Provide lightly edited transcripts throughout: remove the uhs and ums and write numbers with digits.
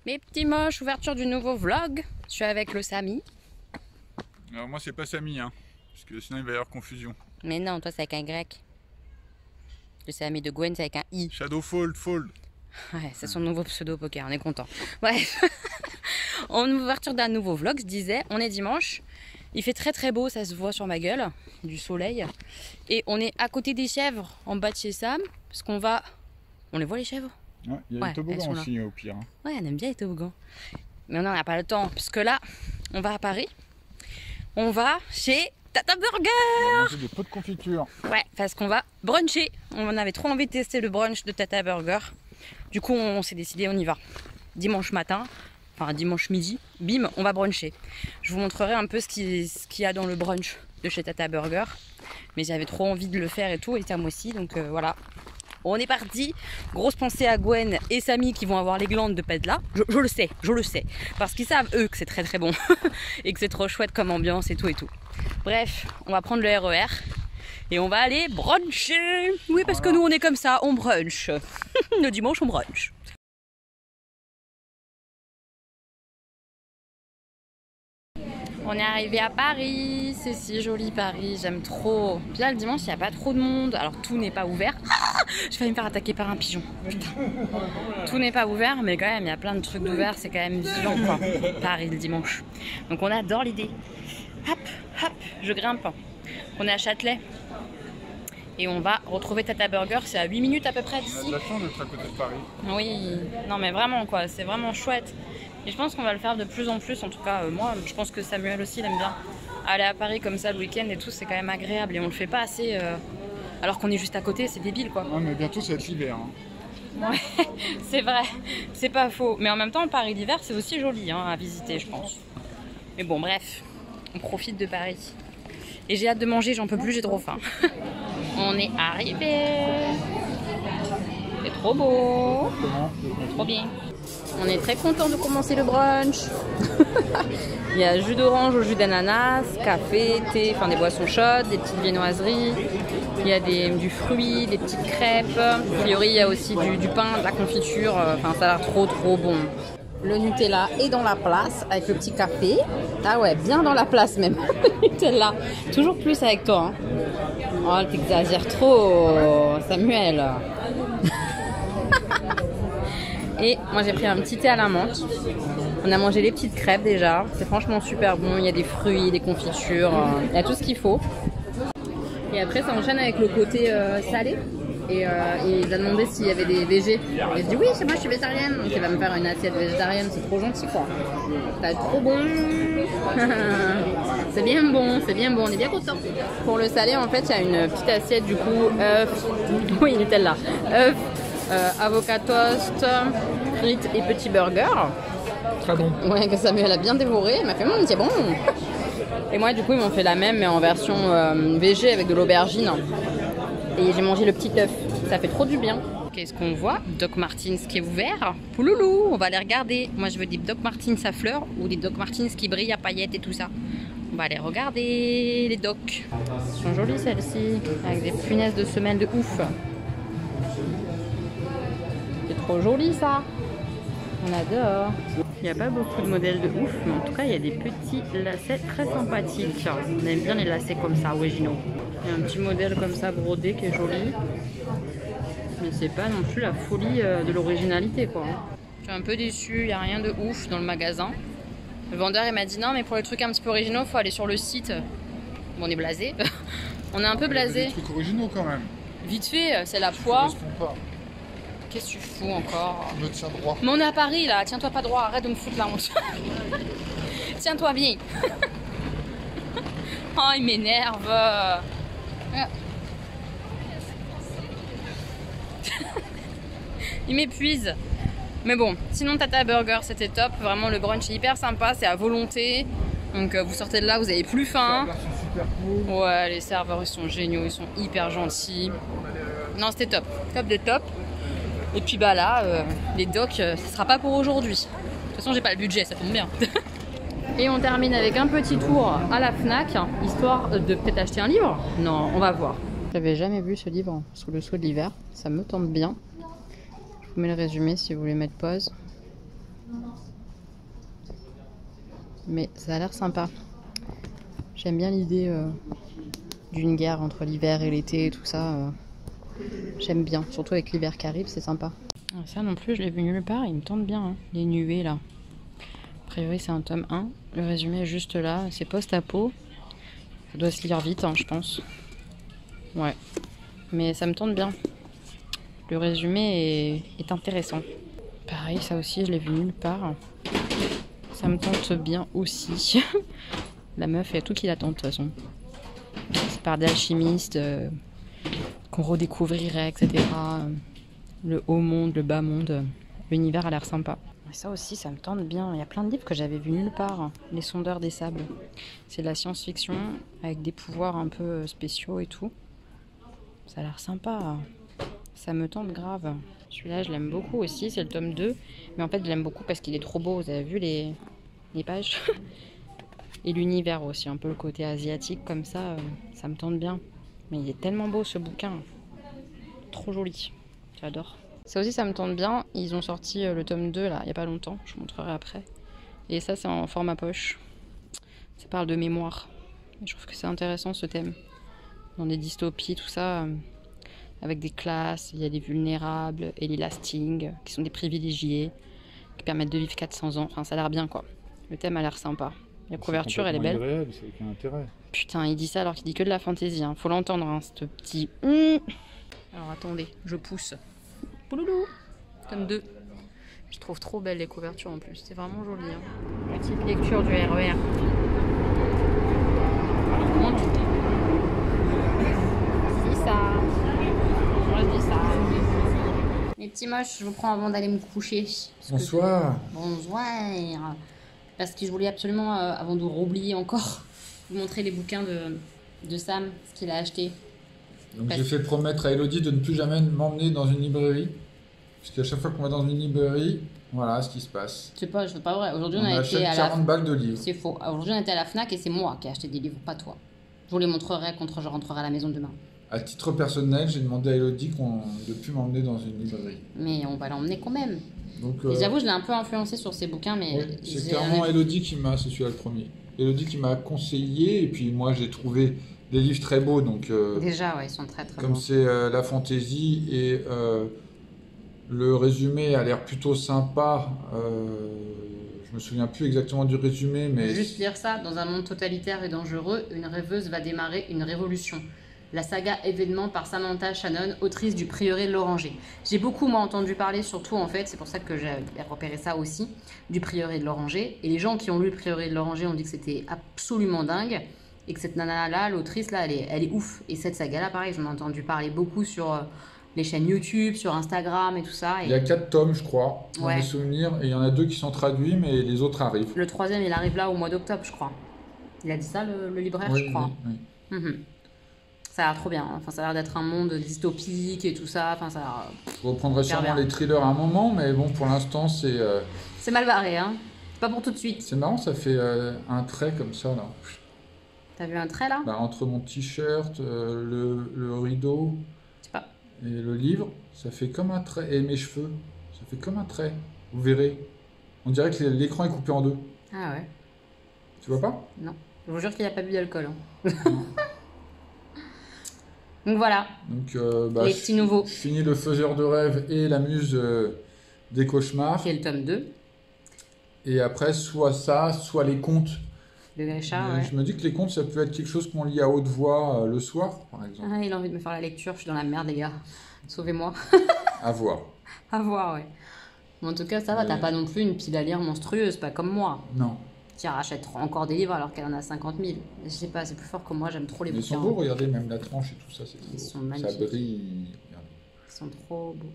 Mes petits moches, ouverture du nouveau vlog. Je suis avec le Samy. Alors moi c'est pas Samy, hein, parce que sinon il va y avoir confusion. Mais non, toi c'est avec un grec. Le Samy de Gwen c'est avec un I. Shadow Fold. Ouais, c'est son nouveau pseudo poker, on est content. Bref, en ouverture d'un nouveau vlog, je disais, on est dimanche. Il fait très très beau, ça se voit sur ma gueule, du soleil. Et on est à côté des chèvres, en bas de chez Sam, parce qu'on va... On les voit les chèvres? Ouais, il y a les toboggans aussi au pire. Hein. Ouais, on aime bien les toboggans. Mais on n'en a pas le temps, parce que là, on va à Paris. On va chez Tata Burger. On va manger des pots de confiture. Ouais, parce qu'on va bruncher. On avait trop envie de tester le brunch de Tata Burger. Du coup, on s'est décidé, on y va. Dimanche matin, enfin dimanche midi, bim, on va bruncher. Je vous montrerai un peu ce qu'il y a dans le brunch de chez Tata Burger. Mais j'avais trop envie de le faire et tout, et Tam aussi, donc voilà. On est parti. Grosse pensée à Gwen et Samy qui vont avoir les glandes de pète là. Je le sais. Parce qu'ils savent, eux, que c'est très très bon. Et que c'est trop chouette comme ambiance et tout et tout. Bref, on va prendre le RER. Et on va aller bruncher. Oui, parce que nous, on est comme ça, on brunch. Le dimanche, on brunch. On est arrivé à Paris, c'est si joli Paris, j'aime trop. Puis là le dimanche il n'y a pas trop de monde, alors tout n'est pas ouvert. Je vais me faire attaquer par un pigeon, putain. Tout n'est pas ouvert, mais quand même il y a plein de trucs d'ouvert, c'est quand même vivant quoi. Paris le dimanche. Donc on adore l'idée. Hop, hop, je grimpe. On est à Châtelet. Et on va retrouver Tata Burger, c'est à 8 minutes à peu près d'ici. On a de la chance d'être à côté de Paris. Oui, non mais vraiment quoi, c'est vraiment chouette. Et je pense qu'on va le faire de plus en plus, en tout cas moi, je pense que Samuel aussi il aime bien. Aller à Paris comme ça le week-end et tout, c'est quand même agréable et on le fait pas assez alors qu'on est juste à côté, c'est débile quoi. Ouais mais bientôt ça va être l'hiver. Hein. Ouais, c'est vrai, c'est pas faux. Mais en même temps, Paris l'hiver c'est aussi joli hein, à visiter je pense. Mais bon bref, on profite de Paris. Et j'ai hâte de manger, j'en peux plus, j'ai trop faim. On est arrivé. C'est trop beau. Trop bien. On est très content de commencer le brunch. Il y a jus d'orange au jus d'ananas, café, thé, enfin des boissons chaudes, des petites viennoiseries. Il y a du fruit, des petites crêpes. A priori, il y a aussi du pain, de la confiture. Enfin, ça a l'air trop bon. Le Nutella est dans la place avec le petit café. Ah ouais, bien dans la place même. Nutella. Toujours plus avec toi. Hein. Oh, t'exagères trop, Samuel. Et moi j'ai pris un petit thé à la menthe. On a mangé les petites crêpes déjà. C'est franchement super bon. Il y a des fruits, des confitures. Il y a tout ce qu'il faut. Et après ça enchaîne avec le côté salé. Et il a demandé s'il y avait des végés. Et je dis oui, c'est moi, je suis végétarienne. Donc il va me faire une assiette végétarienne. C'est trop gentil quoi. Ça va être trop bon. C'est bien bon, on est bien content. Pour le salé en fait il y a une petite assiette du coup œufs. Oui, Nutella. Œufs. Avocat toast, frites et petits burgers. Très bon. Ouais, que Samuel a bien dévoré. Il m'a fait c'est bon. Et moi, du coup, ils m'ont fait la même, mais en version végé avec de l'aubergine. Et j'ai mangé le petit œuf. Ça fait trop du bien. Qu'est-ce qu'on voit? Doc Martens qui est ouvert. Pouloulou, on va aller regarder. Moi, je veux des Doc Martens à fleurs ou des Doc Martens qui brillent à paillettes et tout ça. On va aller regarder les Doc. Elles sont jolies celles-ci, avec des punaises de semelle de ouf. Trop joli ça, on adore. Il n'y a pas beaucoup de modèles de ouf, mais en tout cas il y a des petits lacets très sympathiques. On aime bien les lacets comme ça, originaux. Il y a un petit modèle comme ça brodé qui est joli, mais c'est pas non plus la folie de l'originalité quoi. Je suis un peu déçue, il n'y a rien de ouf dans le magasin. Le vendeur il m'a dit non mais pour les trucs un petit peu originaux il faut aller sur le site. Bon, on est blasé. On est un peu blasé. Des trucs originaux quand même. Vite fait, c'est la poire. Qu'est-ce que tu fous encore? Je me tiens droit. Mais on est à Paris là, tiens-toi pas droit, arrête de me foutre la honte. Tiens-toi bien. Oh, il m'énerve. Il m'épuise. Mais bon, sinon Tata Burger c'était top. Vraiment le brunch est hyper sympa, c'est à volonté. Donc vous sortez de là, vous avez plus faim. Ouais, les serveurs ils sont géniaux, ils sont hyper gentils. Non, c'était top, top de top. Et puis bah là, les docs, ça sera pas pour aujourd'hui. De toute façon, j'ai pas le budget, ça tombe bien. Et on termine avec un petit tour à la Fnac, histoire de peut-être acheter un livre. Non, on va voir. J'avais jamais vu ce livre sous le sceau de l'hiver, ça me tente bien. Je vous mets le résumé si vous voulez mettre pause. Mais ça a l'air sympa. J'aime bien l'idée d'une guerre entre l'hiver et l'été et tout ça. J'aime bien, surtout avec l'hiver qui arrive, c'est sympa. Ça non plus, je l'ai vu nulle part, il me tente bien, hein, les nuées là. A priori, c'est un tome 1. Le résumé est juste là, c'est post-apo. Ça doit se lire vite, hein, je pense. Ouais, mais ça me tente bien. Le résumé est intéressant. Pareil, ça aussi, je l'ai vu nulle part. Ça me tente bien aussi. La meuf, il y a tout qui la tente de toute façon. C'est par des alchimistes qu'on redécouvrirait, etc. Le haut monde, le bas monde. L'univers a l'air sympa. Et ça aussi, ça me tente bien. Il y a plein de livres que j'avais vus nulle part. Les sondeurs des sables. C'est de la science-fiction avec des pouvoirs un peu spéciaux et tout. Ça a l'air sympa. Ça me tente grave. Celui-là, je l'aime beaucoup aussi. C'est le tome 2. Mais en fait, je l'aime beaucoup parce qu'il est trop beau. Vous avez vu les pages? Et l'univers aussi. Un peu le côté asiatique comme ça. Ça me tente bien. Mais il est tellement beau ce bouquin. Trop joli. J'adore. Ça aussi, ça me tente bien. Ils ont sorti le tome 2 là, il n'y a pas longtemps. Je vous montrerai après. Et ça, c'est en format poche. Ça parle de mémoire. Et je trouve que c'est intéressant ce thème. Dans des dystopies, tout ça. Avec des classes, il y a des vulnérables et les lastings, qui sont des privilégiés, qui permettent de vivre 400 ans. Enfin, ça a l'air bien quoi. Le thème a l'air sympa. La couverture, elle est belle. Irréel, ça n'a aucun intérêt. Putain, il dit ça alors qu'il dit que de la fantaisie. Hein. Faut l'entendre, hein, ce petit. Alors attendez, je pousse. Pouloulou. Tome 2. Je trouve trop belle les couvertures en plus. C'est vraiment joli. Hein. Petite lecture du RER. Monte. C'est ça. Je dis ça. Les petits moches, je vous prends avant d'aller me coucher. Bonsoir. Bonsoir. Parce que je voulais absolument, avant de oublier encore, vous montrer les bouquins de Sam, ce qu'il a acheté. Donc j'ai fait promettre à Elodie de ne plus jamais m'emmener dans une librairie. Parce qu'à chaque fois qu'on va dans une librairie, voilà ce qui se passe. C'est pas vrai. Aujourd'hui, on a été à 40 balles de livres. C'est faux. Aujourd'hui, on était à la Fnac et c'est moi qui ai acheté des livres, pas toi. Je vous les montrerai quand je rentrerai à la maison demain. À titre personnel, j'ai demandé à Elodie de ne plus m'emmener dans une librairie. Mais on va l'emmener quand même. Donc, et j'avoue, je l'ai un peu influencé sur ces bouquins, mais... Oui, c'est clairement Elodie qui m'a... C'est celui-là le premier. Elodie qui m'a conseillé, et puis moi j'ai trouvé des livres très beaux. Donc, déjà, ouais, ils sont très très comme beaux. c'est la fantaisie et le résumé a l'air plutôt sympa. Je me souviens plus exactement du résumé, mais... Juste lire ça, dans un monde totalitaire et dangereux, une rêveuse va démarrer une révolution. La saga événement par Samantha Shannon, autrice du Prieuré de l'Oranger. J'ai beaucoup moi entendu parler, surtout en fait, c'est pour ça que j'ai repéré ça aussi, du Prieuré de l'Oranger. Et les gens qui ont lu le Prieuré de l'Oranger ont dit que c'était absolument dingue. Et que cette nana-là, l'autrice là, elle est ouf. Et cette saga-là, pareil, j'en ai entendu parler beaucoup sur les chaînes YouTube, sur Instagram et tout ça. Et... Il y a 4 tomes, je crois, dans ouais. mes souvenirs. Et il y en a 2 qui sont traduits, mais les autres arrivent. Le 3e, il arrive là au mois d'octobre, je crois. Il a dit ça, le libraire, oui, je crois. Oui. Ça a l'air trop bien. Enfin, ça a l'air d'être un monde dystopique et tout ça. Enfin, ça a l'air... Je reprendrai sûrement les thrillers à un moment, mais bon, pour l'instant, c'est... C'est mal barré, hein. C'est pas pour tout de suite. C'est marrant, ça fait un trait comme ça, là. T'as vu un trait, là? Bah, entre mon t-shirt, le rideau pas. Et le livre, ça fait comme un trait. Et mes cheveux, ça fait comme un trait. Vous verrez. On dirait que l'écran est coupé en 2. Ah ouais. Tu vois pas? Non. Je vous jure qu'il n'y a pas bu d'alcool. Hein. Donc voilà. Donc, les petits nouveaux. Je finis le faiseur de rêves et la muse des cauchemars. Qui est le tome 2. Et après, soit ça, soit les contes. De Grisha, ouais. Je me dis que les contes, ça peut être quelque chose qu'on lit à haute voix le soir, par exemple. Ah, il a envie de me faire la lecture, je suis dans la merde, les gars. Sauvez-moi. À voir. À voir, ouais. Mais en tout cas, ça va, t'as pas non plus une pile à lire monstrueuse, pas comme moi. Non. Qui rachète encore des livres alors qu'elle en a 50 000. Je sais pas, c'est plus fort que moi, j'aime trop les bouquins. Ils sont beaux, regardez, même la tranche et tout ça, c'est trop beau. Sont magnifiques. Ça brille. Regardez. Ils sont trop beaux.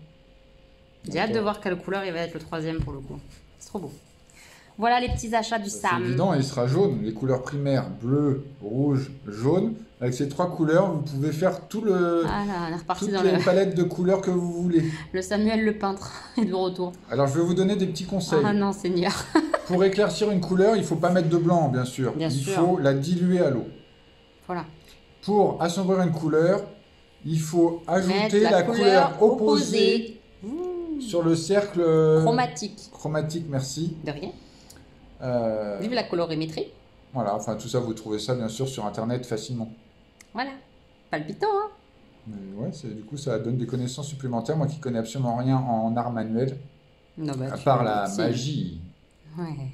J'ai hâte de voir quelle couleur il va être le 3e pour le coup. C'est trop beau. Voilà les petits achats du Sam. C'est évident, il sera jaune. Les couleurs primaires, bleu, rouge, jaune. Avec ces 3 couleurs, vous pouvez faire tout le... Ah là, on est reparti toutes dans les palettes de couleurs que vous voulez. Le Samuel le peintre est de retour. Alors, je vais vous donner des petits conseils. Ah non, Seigneur. Pour éclaircir une couleur, il ne faut pas mettre de blanc, bien sûr. Bien il sûr. faut la diluer à l'eau. Voilà. Pour assombrir une couleur, il faut ajouter la couleur opposée Sur le cercle Chromatique. chromatique, merci. De rien. Euh, Vive la colorimétrie. voilà, enfin tout ça, vous trouvez ça bien sûr sur Internet facilement. Voilà. Palpitant, hein. Mais ouais, du coup, ça donne des connaissances supplémentaires. Moi qui connais absolument rien en art manuel, Non, bah à tu... part la Si. magie. Ouais.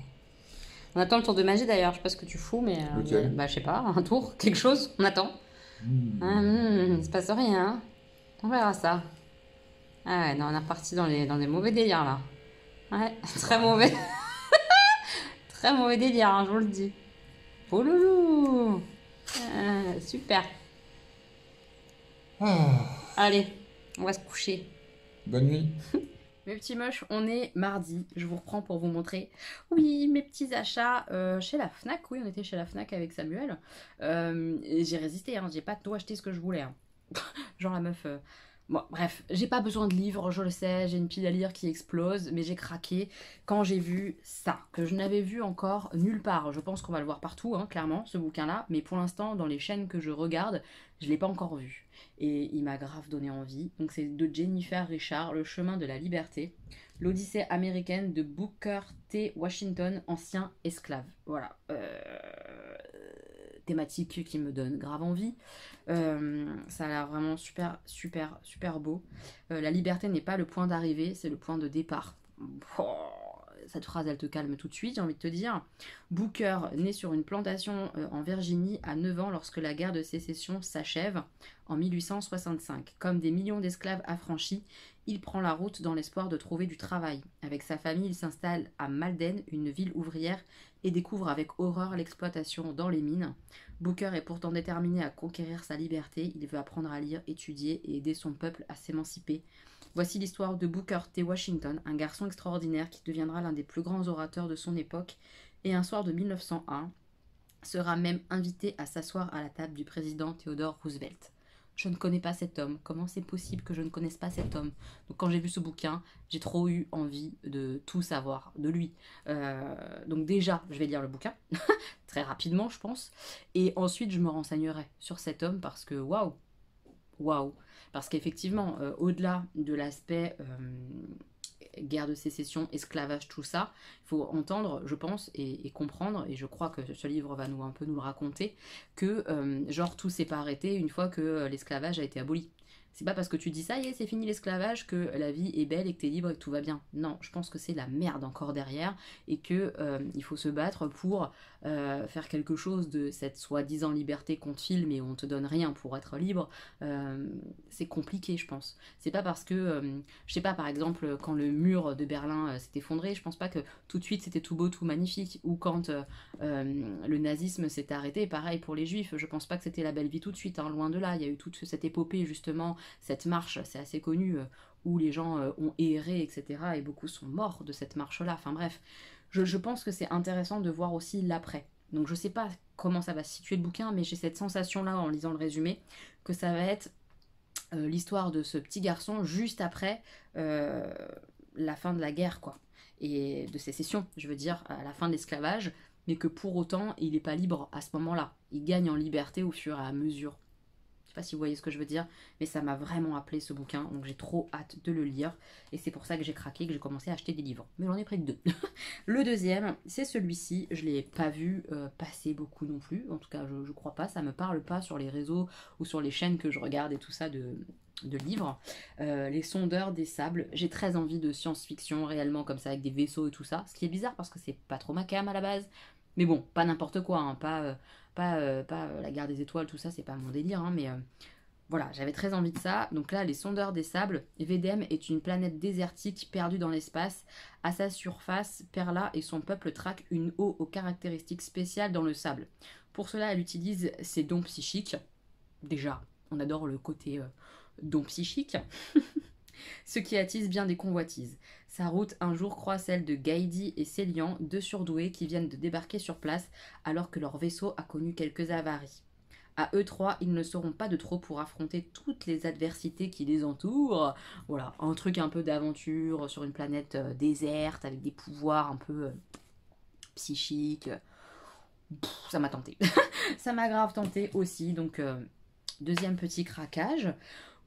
On attend le tour de magie d'ailleurs. Je sais pas ce que tu fous, mais... Lequel? bah je sais pas, un tour, quelque chose. On attend. Il se passe rien, hein. On verra ça. Ah ouais, non, on est reparti dans des mauvais délires là. Ouais, très mauvais. Très mauvais délire, hein, je vous le dis. Oh loulou. Super. Ah, Allez, on va se coucher. bonne nuit. Mes petits moches, on est mardi. Je vous reprends pour vous montrer. Oui, mes petits achats chez la Fnac. Oui, on était chez la Fnac avec Samuel. Et j'ai résisté, hein, j'ai pas tout acheté ce que je voulais. Hein. Genre la meuf. Bon, bref, j'ai pas besoin de livres, je le sais, j'ai une pile à lire qui explose, mais j'ai craqué quand j'ai vu ça, que je n'avais vu encore nulle part. Je pense qu'on va le voir partout, hein, clairement, ce bouquin-là, mais pour l'instant, dans les chaînes que je regarde, je l'ai pas encore vu. Et il m'a grave donné envie. Donc c'est de Jennifer Richard, Le chemin de la liberté, l'Odyssée américaine de Booker T. Washington, ancien esclave. Voilà. Thématique qui me donne grave envie. Ça a l'air vraiment super, super, super beau. La liberté n'est pas le point d'arrivée, c'est le point de départ. Oh, cette phrase, elle te calme tout de suite, j'ai envie de te dire. Booker, né sur une plantation en Virginie à 9 ans lorsque la guerre de sécession s'achève en 1865. Comme des millions d'esclaves affranchis, il prend la route dans l'espoir de trouver du travail. Avec sa famille, il s'installe à Malden, une ville ouvrière, et découvre avec horreur l'exploitation dans les mines. Booker est pourtant déterminé à conquérir sa liberté, il veut apprendre à lire, étudier et aider son peuple à s'émanciper. Voici l'histoire de Booker T. Washington, un garçon extraordinaire qui deviendra l'un des plus grands orateurs de son époque, et un soir de 1901, sera même invité à s'asseoir à la table du président Theodore Roosevelt. Je ne connais pas cet homme. Comment c'est possible que je ne connaisse pas cet homme? Donc quand j'ai vu ce bouquin, j'ai trop eu envie de tout savoir de lui. Donc déjà, je vais lire le bouquin, très rapidement je pense, et ensuite je me renseignerai sur cet homme parce que waouh, waouh, parce qu'effectivement, au-delà de l'aspect guerre de sécession, esclavage, tout ça, il faut entendre, je pense, et comprendre, et je crois que ce livre va nous un peu nous le raconter, que genre tout s'est pas arrêté une fois que l'esclavage a été aboli. C'est pas parce que tu dis ça y est, c'est fini l'esclavage que la vie est belle et que t'es libre et que tout va bien. Non, je pense que c'est la merde encore derrière et que il faut se battre pour faire quelque chose de cette soi-disant liberté qu'on te file mais on te donne rien pour être libre. C'est compliqué, je pense. C'est pas parce que, je sais pas, par exemple, quand le mur de Berlin s'est effondré, je pense pas que tout de suite c'était tout beau, tout magnifique. Ou quand le nazisme s'est arrêté, pareil pour les juifs, je pense pas que c'était la belle vie tout de suite, hein, loin de là. Il y a eu toute cette épopée justement, cette marche, c'est assez connu, où les gens ont erré, etc. Et beaucoup sont morts de cette marche-là. Enfin bref, je pense que c'est intéressant de voir aussi l'après. Donc je sais pas comment ça va se situer le bouquin, mais j'ai cette sensation-là en lisant le résumé, que ça va être l'histoire de ce petit garçon juste après la fin de la guerre, quoi. Et de sécession, je veux dire, à la fin de l'esclavage, mais que pour autant, il n'est pas libre à ce moment-là. Il gagne en liberté au fur et à mesure. Je sais pas si vous voyez ce que je veux dire, mais ça m'a vraiment appelé ce bouquin, donc j'ai trop hâte de le lire. Et c'est pour ça que j'ai craqué, que j'ai commencé à acheter des livres. Mais j'en ai pris que 2. Le deuxième, c'est celui-ci. Je l'ai pas vu passer beaucoup non plus. En tout cas, je crois pas. Ça me parle pas sur les réseaux ou sur les chaînes que je regarde et tout ça de livres. Les sondeurs des sables. J'ai très envie de science-fiction réellement comme ça avec des vaisseaux et tout ça. Ce qui est bizarre parce que c'est pas trop ma cam à la base. Mais bon, pas n'importe quoi, hein, pas la guerre des étoiles, tout ça, c'est pas mon délire, hein, mais voilà, j'avais très envie de ça. Donc là, les sondeurs des sables, Vedem est une planète désertique perdue dans l'espace. À sa surface, Perla et son peuple traquent une eau aux caractéristiques spéciales dans le sable. Pour cela, elle utilise ses dons psychiques. Déjà, on adore le côté don psychique. Ce qui attise bien des convoitises. Sa route un jour croise celle de Gaidi et Célian, deux surdoués qui viennent de débarquer sur place alors que leur vaisseau a connu quelques avaries. À eux trois, ils ne seront pas de trop pour affronter toutes les adversités qui les entourent. Voilà, un truc un peu d'aventure sur une planète déserte avec des pouvoirs un peu psychiques. Ça m'a tenté. Ça m'a grave tenté aussi, donc deuxième petit craquage.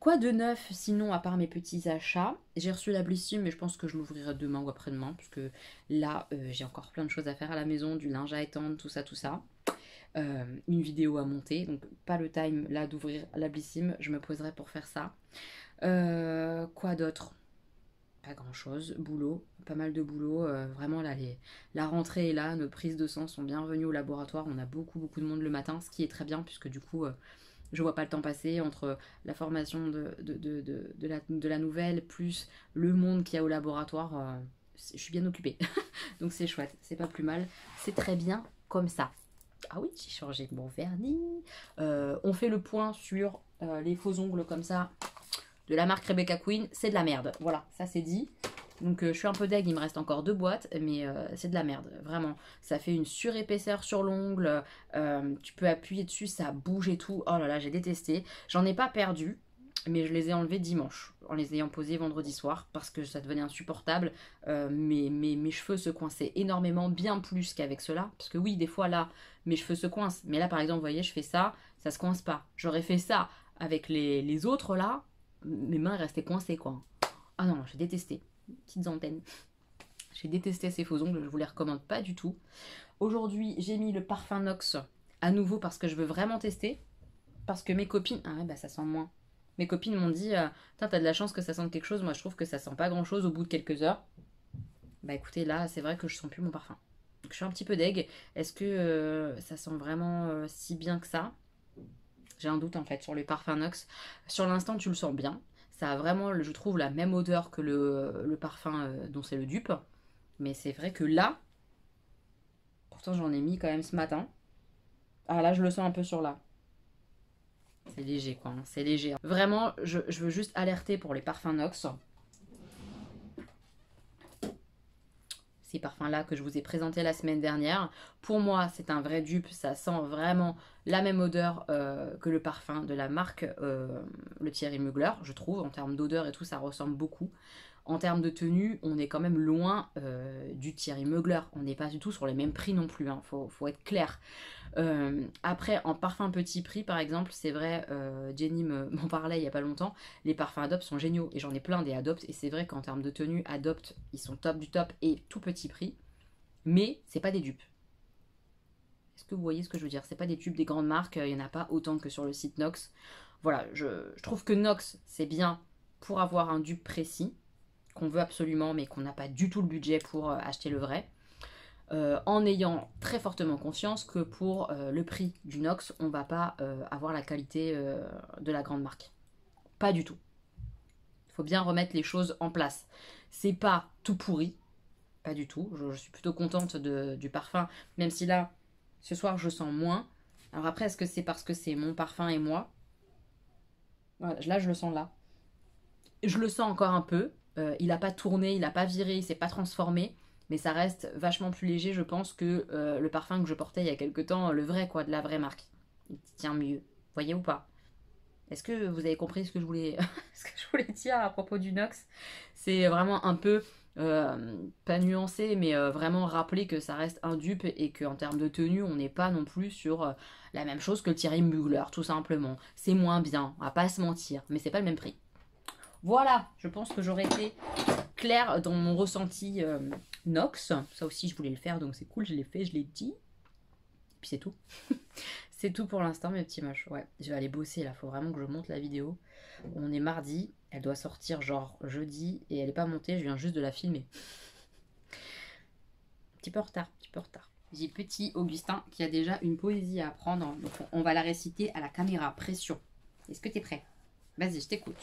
Quoi de neuf sinon à part mes petits achats? J'ai reçu la Blissim mais je pense que je l'ouvrirai demain ou après-demain parce que là j'ai encore plein de choses à faire à la maison, du linge à étendre, tout ça, tout ça. Une vidéo à monter, donc pas le time là d'ouvrir la Blissim, je me poserai pour faire ça. Quoi d'autre? Pas grand chose, boulot, pas mal de boulot, vraiment là la rentrée est là, nos prises de sang sont bienvenues au laboratoire, on a beaucoup de monde le matin, ce qui est très bien puisque du coup je vois pas le temps passer entre la formation de la nouvelle plus le monde qu'il y a au laboratoire, je suis bien occupée, donc c'est chouette, c'est pas plus mal, c'est très bien comme ça. Ah oui, j'ai changé mon vernis. On fait le point sur les faux ongles comme ça de la marque Rebecca Queen, c'est de la merde. Voilà, ça c'est dit. Donc je suis un peu deg, il me reste encore 2 boîtes, mais c'est de la merde, vraiment. Ça fait une surépaisseur sur l'ongle, tu peux appuyer dessus, ça bouge et tout. Oh là là, j'ai détesté. J'en ai pas perdu, mais je les ai enlevés dimanche, en les ayant posés vendredi soir, parce que ça devenait insupportable. Mes cheveux se coinçaient énormément, bien plus qu'avec cela. Parce que oui, des fois là, mes cheveux se coincent. Mais là, par exemple, vous voyez, je fais ça, ça se coince pas. J'aurais fait ça avec les autres là, mes mains restaient coincées quoi. Ah non, j'ai détesté. Petites antennes. J'ai détesté ces faux ongles, je vous les recommande pas du tout. Aujourd'hui, j'ai mis le parfum Nox à nouveau parce que je veux vraiment tester. Parce que mes copines... Ah ouais, bah ça sent moins. Mes copines m'ont dit t'as de la chance que ça sente quelque chose. Moi, je trouve que ça sent pas grand-chose au bout de quelques heures. Bah écoutez, là, c'est vrai que je sens plus mon parfum. Donc je suis un petit peu deg. Est-ce que ça sent vraiment si bien que ça? J'ai un doute en fait sur les parfums Nox. Sur l'instant, tu le sens bien. Ça a vraiment, je trouve, la même odeur que le parfum dont c'est le dupe. Mais c'est vrai que là, pourtant j'en ai mis quand même ce matin. Ah là, je le sens un peu sur là. C'est léger quoi, hein, c'est léger. Vraiment, je veux juste alerter pour les parfums Nox. Ces parfums-là que je vous ai présentés la semaine dernière. Pour moi, c'est un vrai dupe. Ça sent vraiment la même odeur que le parfum de la marque le Thierry Mugler, je trouve. En termes d'odeur et tout, ça ressemble beaucoup. En termes de tenue, on est quand même loin du Thierry Mugler. On n'est pas du tout sur les mêmes prix non plus. Hein. Faut être clair. Après, en parfum petit prix, par exemple, c'est vrai, Jenny m'en parlait il n'y a pas longtemps, les parfums Adopt sont géniaux, et j'en ai plein des Adopt, et c'est vrai qu'en termes de tenue, Adopt, ils sont top du top, et tout petit prix, mais c'est pas des dupes. Est-ce que vous voyez ce que je veux dire? C'est pas des dupes des grandes marques, il n'y en a pas autant que sur le site Nox. Voilà, je trouve que Nox, c'est bien pour avoir un dupe précis, qu'on veut absolument, mais qu'on n'a pas du tout le budget pour acheter le vrai. En ayant très fortement conscience que pour le prix du Nox, on ne va pas avoir la qualité de la grande marque. Pas du tout. Il faut bien remettre les choses en place. C'est pas tout pourri, pas du tout. Je suis plutôt contente du parfum, même si là, ce soir, je sens moins. Alors après, est-ce que c'est parce que c'est mon parfum et moi? Voilà, là, je le sens là. Je le sens encore un peu. Il n'a pas tourné, il n'a pas viré, il ne s'est pas transformé. Mais ça reste vachement plus léger, je pense, que le parfum que je portais il y a quelques temps, le vrai, quoi, de la vraie marque. Il tient mieux. Voyez ou pas? Est-ce que vous avez compris ce que je voulais, ce que je voulais dire à propos du Nox? C'est vraiment un peu, pas nuancé, mais vraiment rappeler que ça reste un dupe et qu'en termes de tenue, on n'est pas non plus sur la même chose que le Thierry Mugler, tout simplement. C'est moins bien, on va pas se mentir, mais c'est pas le même prix. Voilà, je pense que j'aurais été claire dans mon ressenti Nox. Ça aussi, je voulais le faire, donc c'est cool, je l'ai fait, je l'ai dit. Et puis c'est tout. C'est tout pour l'instant, mes petits moches. Ouais, je vais aller bosser là, faut vraiment que je monte la vidéo. On est mardi, elle doit sortir genre jeudi, et elle n'est pas montée, je viens juste de la filmer. Petit peu en retard, petit peu en retard. J'ai petit Augustin qui a déjà une poésie à apprendre, donc on va la réciter à la caméra. Pression. Est-ce que t'es prêt? Vas-y, je t'écoute.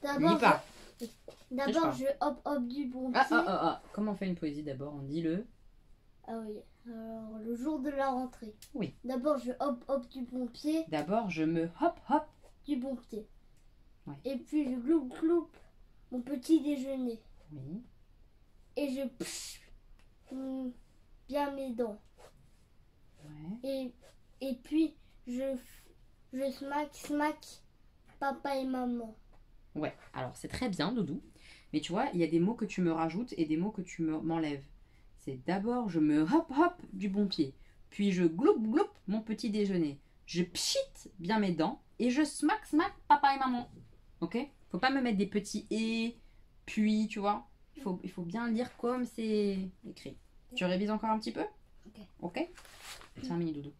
D'abord, je hop hop du bon pied. Comment on fait une poésie d'abord? On dit le... Ah oui, alors le jour de la rentrée. Oui. D'abord, je hop hop du bon pied. D'abord, je me hop hop du bon pied. Ouais. Et puis, je gloupe gloupe mon petit déjeuner. Oui. Et je bien mes dents. Ouais. Et puis, je smack papa et maman. Ouais, alors c'est très bien, Doudou. Mais tu vois, il y a des mots que tu me rajoutes et des mots que tu m'enlèves. C'est d'abord, je me hop hop du bon pied. Puis je gloup gloup mon petit déjeuner. Je pchit bien mes dents et je smack papa et maman. Ok? Faut pas me mettre des petits et, puis, tu vois. Il faut bien lire comme c'est écrit. Tu révises encore un petit peu? Ok. Ok? C'est un mini doudou.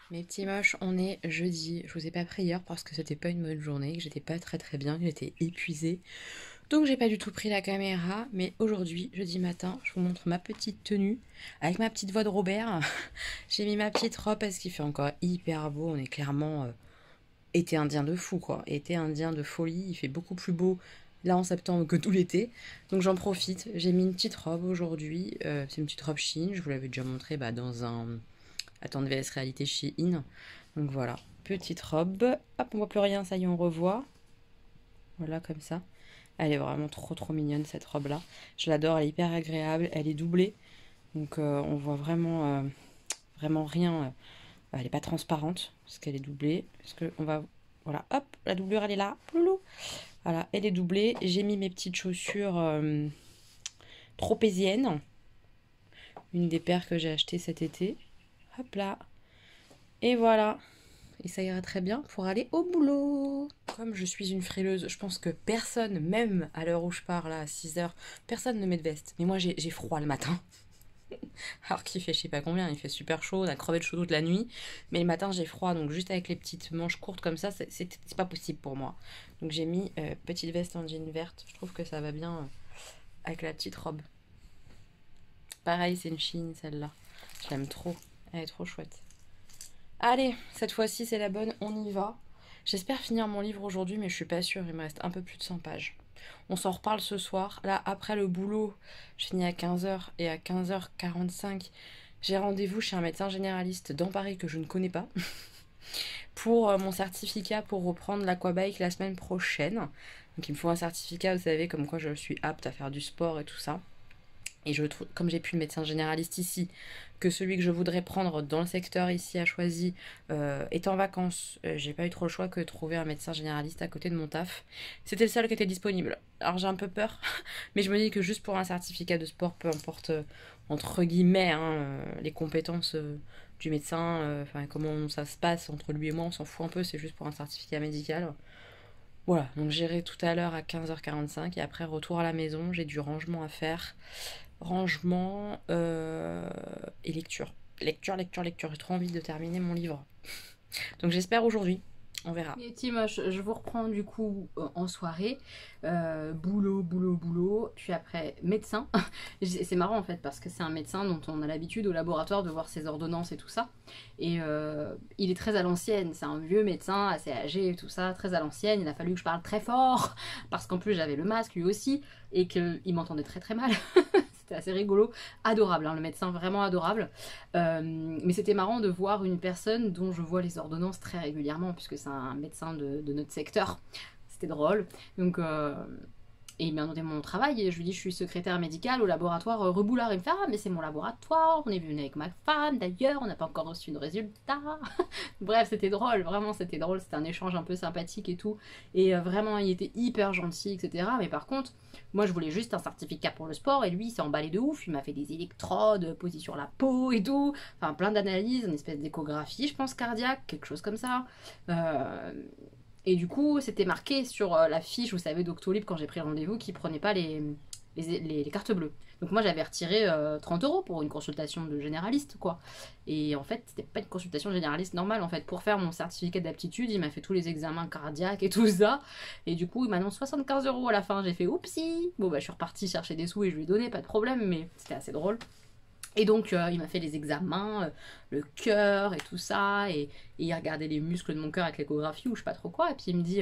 Mes petits moches, on est jeudi. Je vous ai pas pris hier parce que c'était pas une bonne journée, que j'étais pas très bien, que j'étais épuisée. Donc j'ai pas du tout pris la caméra. Mais aujourd'hui, jeudi matin, je vous montre ma petite tenue avec ma petite voix de Robert. J'ai mis ma petite robe parce qu'il fait encore hyper beau. On est clairement été indien de fou, quoi. Été indien de folie. Il fait beaucoup plus beau là en septembre que tout l'été. Donc j'en profite. J'ai mis une petite robe aujourd'hui. C'est une petite robe Shein. Je vous l'avais déjà montré dans un Attends, VS Réalité Shein. Donc voilà, petite robe. Hop, on voit plus rien, ça y est, on revoit. Voilà, comme ça. Elle est vraiment trop mignonne, cette robe-là. Je l'adore, elle est hyper agréable. Elle est doublée. Donc on voit vraiment rien. Elle n'est pas transparente, parce qu'elle est doublée. Parce que on va... Voilà, hop, la doublure, elle est là. Loulou. Voilà, elle est doublée. J'ai mis mes petites chaussures tropéziennes. Une des paires que j'ai achetées cet été. Hop là. Et voilà. Et ça ira très bien pour aller au boulot. Comme je suis une frileuse, je pense que personne, même à l'heure où je pars là, à 6h, personne ne met de veste. Mais moi, j'ai froid le matin. Alors qu'il fait je sais pas combien, il fait super chaud, on a crevé de chaud toute la nuit. Mais le matin, j'ai froid, donc juste avec les petites manches courtes comme ça, c'est pas possible pour moi. Donc j'ai mis petite veste en jean verte. Je trouve que ça va bien avec la petite robe. Pareil, c'est une Shein celle-là. Je l'aime trop. Elle est trop chouette. Allez, cette fois-ci c'est la bonne, on y va. J'espère finir mon livre aujourd'hui, mais je suis pas sûre, il me reste un peu plus de 100 pages. On s'en reparle ce soir. Là, après le boulot, je finis à 15h et à 15h45, j'ai rendez-vous chez un médecin généraliste dans Paris que je ne connais pas pour mon certificat pour reprendre l'aquabike la semaine prochaine. Donc il me faut un certificat, vous savez, comme quoi je suis apte à faire du sport et tout ça. Et je trouve, comme j'ai plus le médecin généraliste ici, que celui que je voudrais prendre dans le secteur ici à Choisy est en vacances, j'ai pas eu trop le choix que de trouver un médecin généraliste à côté de mon taf. C'était le seul qui était disponible. Alors j'ai un peu peur, mais je me dis que juste pour un certificat de sport, peu importe entre guillemets les compétences du médecin, enfin comment ça se passe entre lui et moi, on s'en fout un peu, c'est juste pour un certificat médical. Voilà, donc j'irai tout à l'heure à 15h45 et après retour à la maison, j'ai du rangement à faire. Rangement et lecture. Lecture. J'ai trop envie de terminer mon livre. Donc j'espère aujourd'hui. On verra. Et Timoche, je vous reprends du coup en soirée. Boulot. Puis après, médecin. C'est marrant en fait parce que c'est un médecin dont on a l'habitude au laboratoire de voir ses ordonnances et tout ça. Et il est très à l'ancienne. C'est un vieux médecin assez âgé et tout ça, très à l'ancienne. Il a fallu que je parle très fort parce qu'en plus j'avais le masque lui aussi et qu'il m'entendait très mal. C'était assez rigolo. Adorable, hein, le médecin, vraiment adorable. Mais c'était marrant de voir une personne dont je vois les ordonnances très régulièrement puisque c'est un médecin de notre secteur. C'était drôle. Donc, et il m'a demandé mon travail et je lui dis je suis secrétaire médicale au laboratoire Reboulard. Il me fait ah mais c'est mon laboratoire, on est venu avec ma femme d'ailleurs, on n'a pas encore reçu de résultat. Bref, c'était drôle, vraiment c'était drôle, c'était un échange un peu sympathique et tout. Et vraiment il était hyper gentil, etc. Mais par contre, moi je voulais juste un certificat pour le sport et lui il s'est emballé de ouf, il m'a fait des électrodes posées sur la peau et tout, enfin plein d'analyses, une espèce d'échographie je pense cardiaque, quelque chose comme ça. Et du coup, c'était marqué sur la fiche, vous savez, Doctolib, quand j'ai pris rendez-vous, qui prenait pas les cartes bleues. Donc moi, j'avais retiré 30 € pour une consultation de généraliste, quoi. Et en fait, c'était pas une consultation généraliste normale, en fait. Pour faire mon certificat d'aptitude, il m'a fait tous les examens cardiaques et tout ça. Et du coup, il m'annonce 75 € à la fin. J'ai fait oupsie. Bon, bah, je suis repartie chercher des sous et je lui ai donné, pas de problème, mais c'était assez drôle. Et donc, il m'a fait les examens, le cœur et tout ça, et il regardait les muscles de mon cœur avec l'échographie ou je sais pas trop quoi, et puis il me dit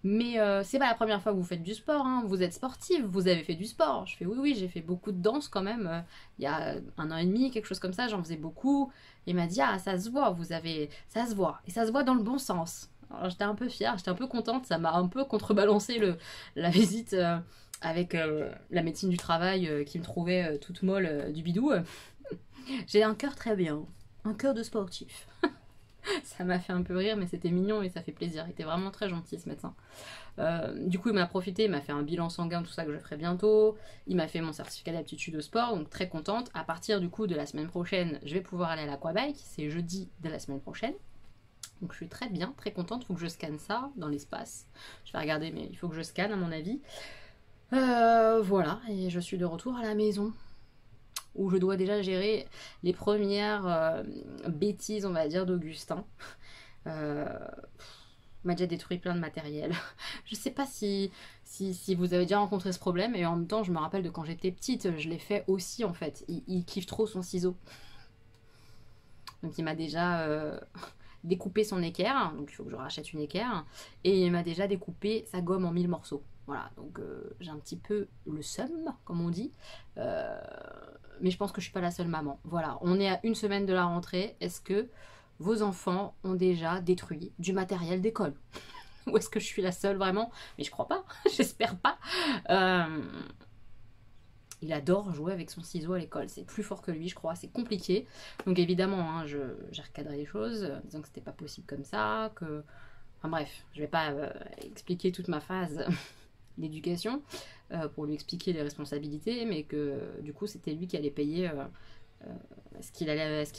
mais c'est pas la première fois que vous faites du sport, hein, vous êtes sportive, vous avez fait du sport. Je fais oui, j'ai fait beaucoup de danse quand même, il y a 1 an et demi, quelque chose comme ça, j'en faisais beaucoup. Il m'a dit ah, ça se voit, ça se voit, et ça se voit dans le bon sens. Alors j'étais un peu fière, j'étais un peu contente, ça m'a un peu contrebalancé la visite. Avec la médecine du travail qui me trouvait toute molle du bidou. J'ai un cœur très bien, un cœur de sportif. Ça m'a fait un peu rire, mais c'était mignon et ça fait plaisir. Il était vraiment très gentil ce médecin. Du coup, il m'a profité, il m'a fait un bilan sanguin, tout ça que je ferai bientôt. Il m'a fait mon certificat d'aptitude au sport, donc très contente. À partir du coup de la semaine prochaine, je vais pouvoir aller à l'aquabike. C'est jeudi de la semaine prochaine. Donc je suis très bien, très contente. Il faut que je scanne ça dans l'espace. Je vais regarder, mais il faut que je scanne à mon avis. Voilà, et je suis de retour à la maison où je dois déjà gérer les premières bêtises, on va dire, d'Augustin. M'a déjà détruit plein de matériel. Je sais pas si vous avez déjà rencontré ce problème, et en même temps je me rappelle de quand j'étais petite, je l'ai fait aussi en fait. Il kiffe trop son ciseau. Donc il m'a déjà découpé son équerre, donc il faut que je rachète une équerre, et il m'a déjà découpé sa gomme en 1000 morceaux. Voilà, donc j'ai un petit peu le seum, comme on dit. Mais je pense que je suis pas la seule maman. Voilà, on est à une semaine de la rentrée. Est-ce que vos enfants ont déjà détruit du matériel d'école? Ou est-ce que je suis la seule vraiment? Mais je crois pas, j'espère pas. Il adore jouer avec son ciseau à l'école, c'est plus fort que lui je crois, c'est compliqué. Donc évidemment, hein, j'ai recadré les choses, en disant que c'était pas possible comme ça, que... Enfin bref, je vais pas expliquer toute ma phase d'éducation pour lui expliquer les responsabilités, mais que du coup c'était lui qui allait payer... ce qu'il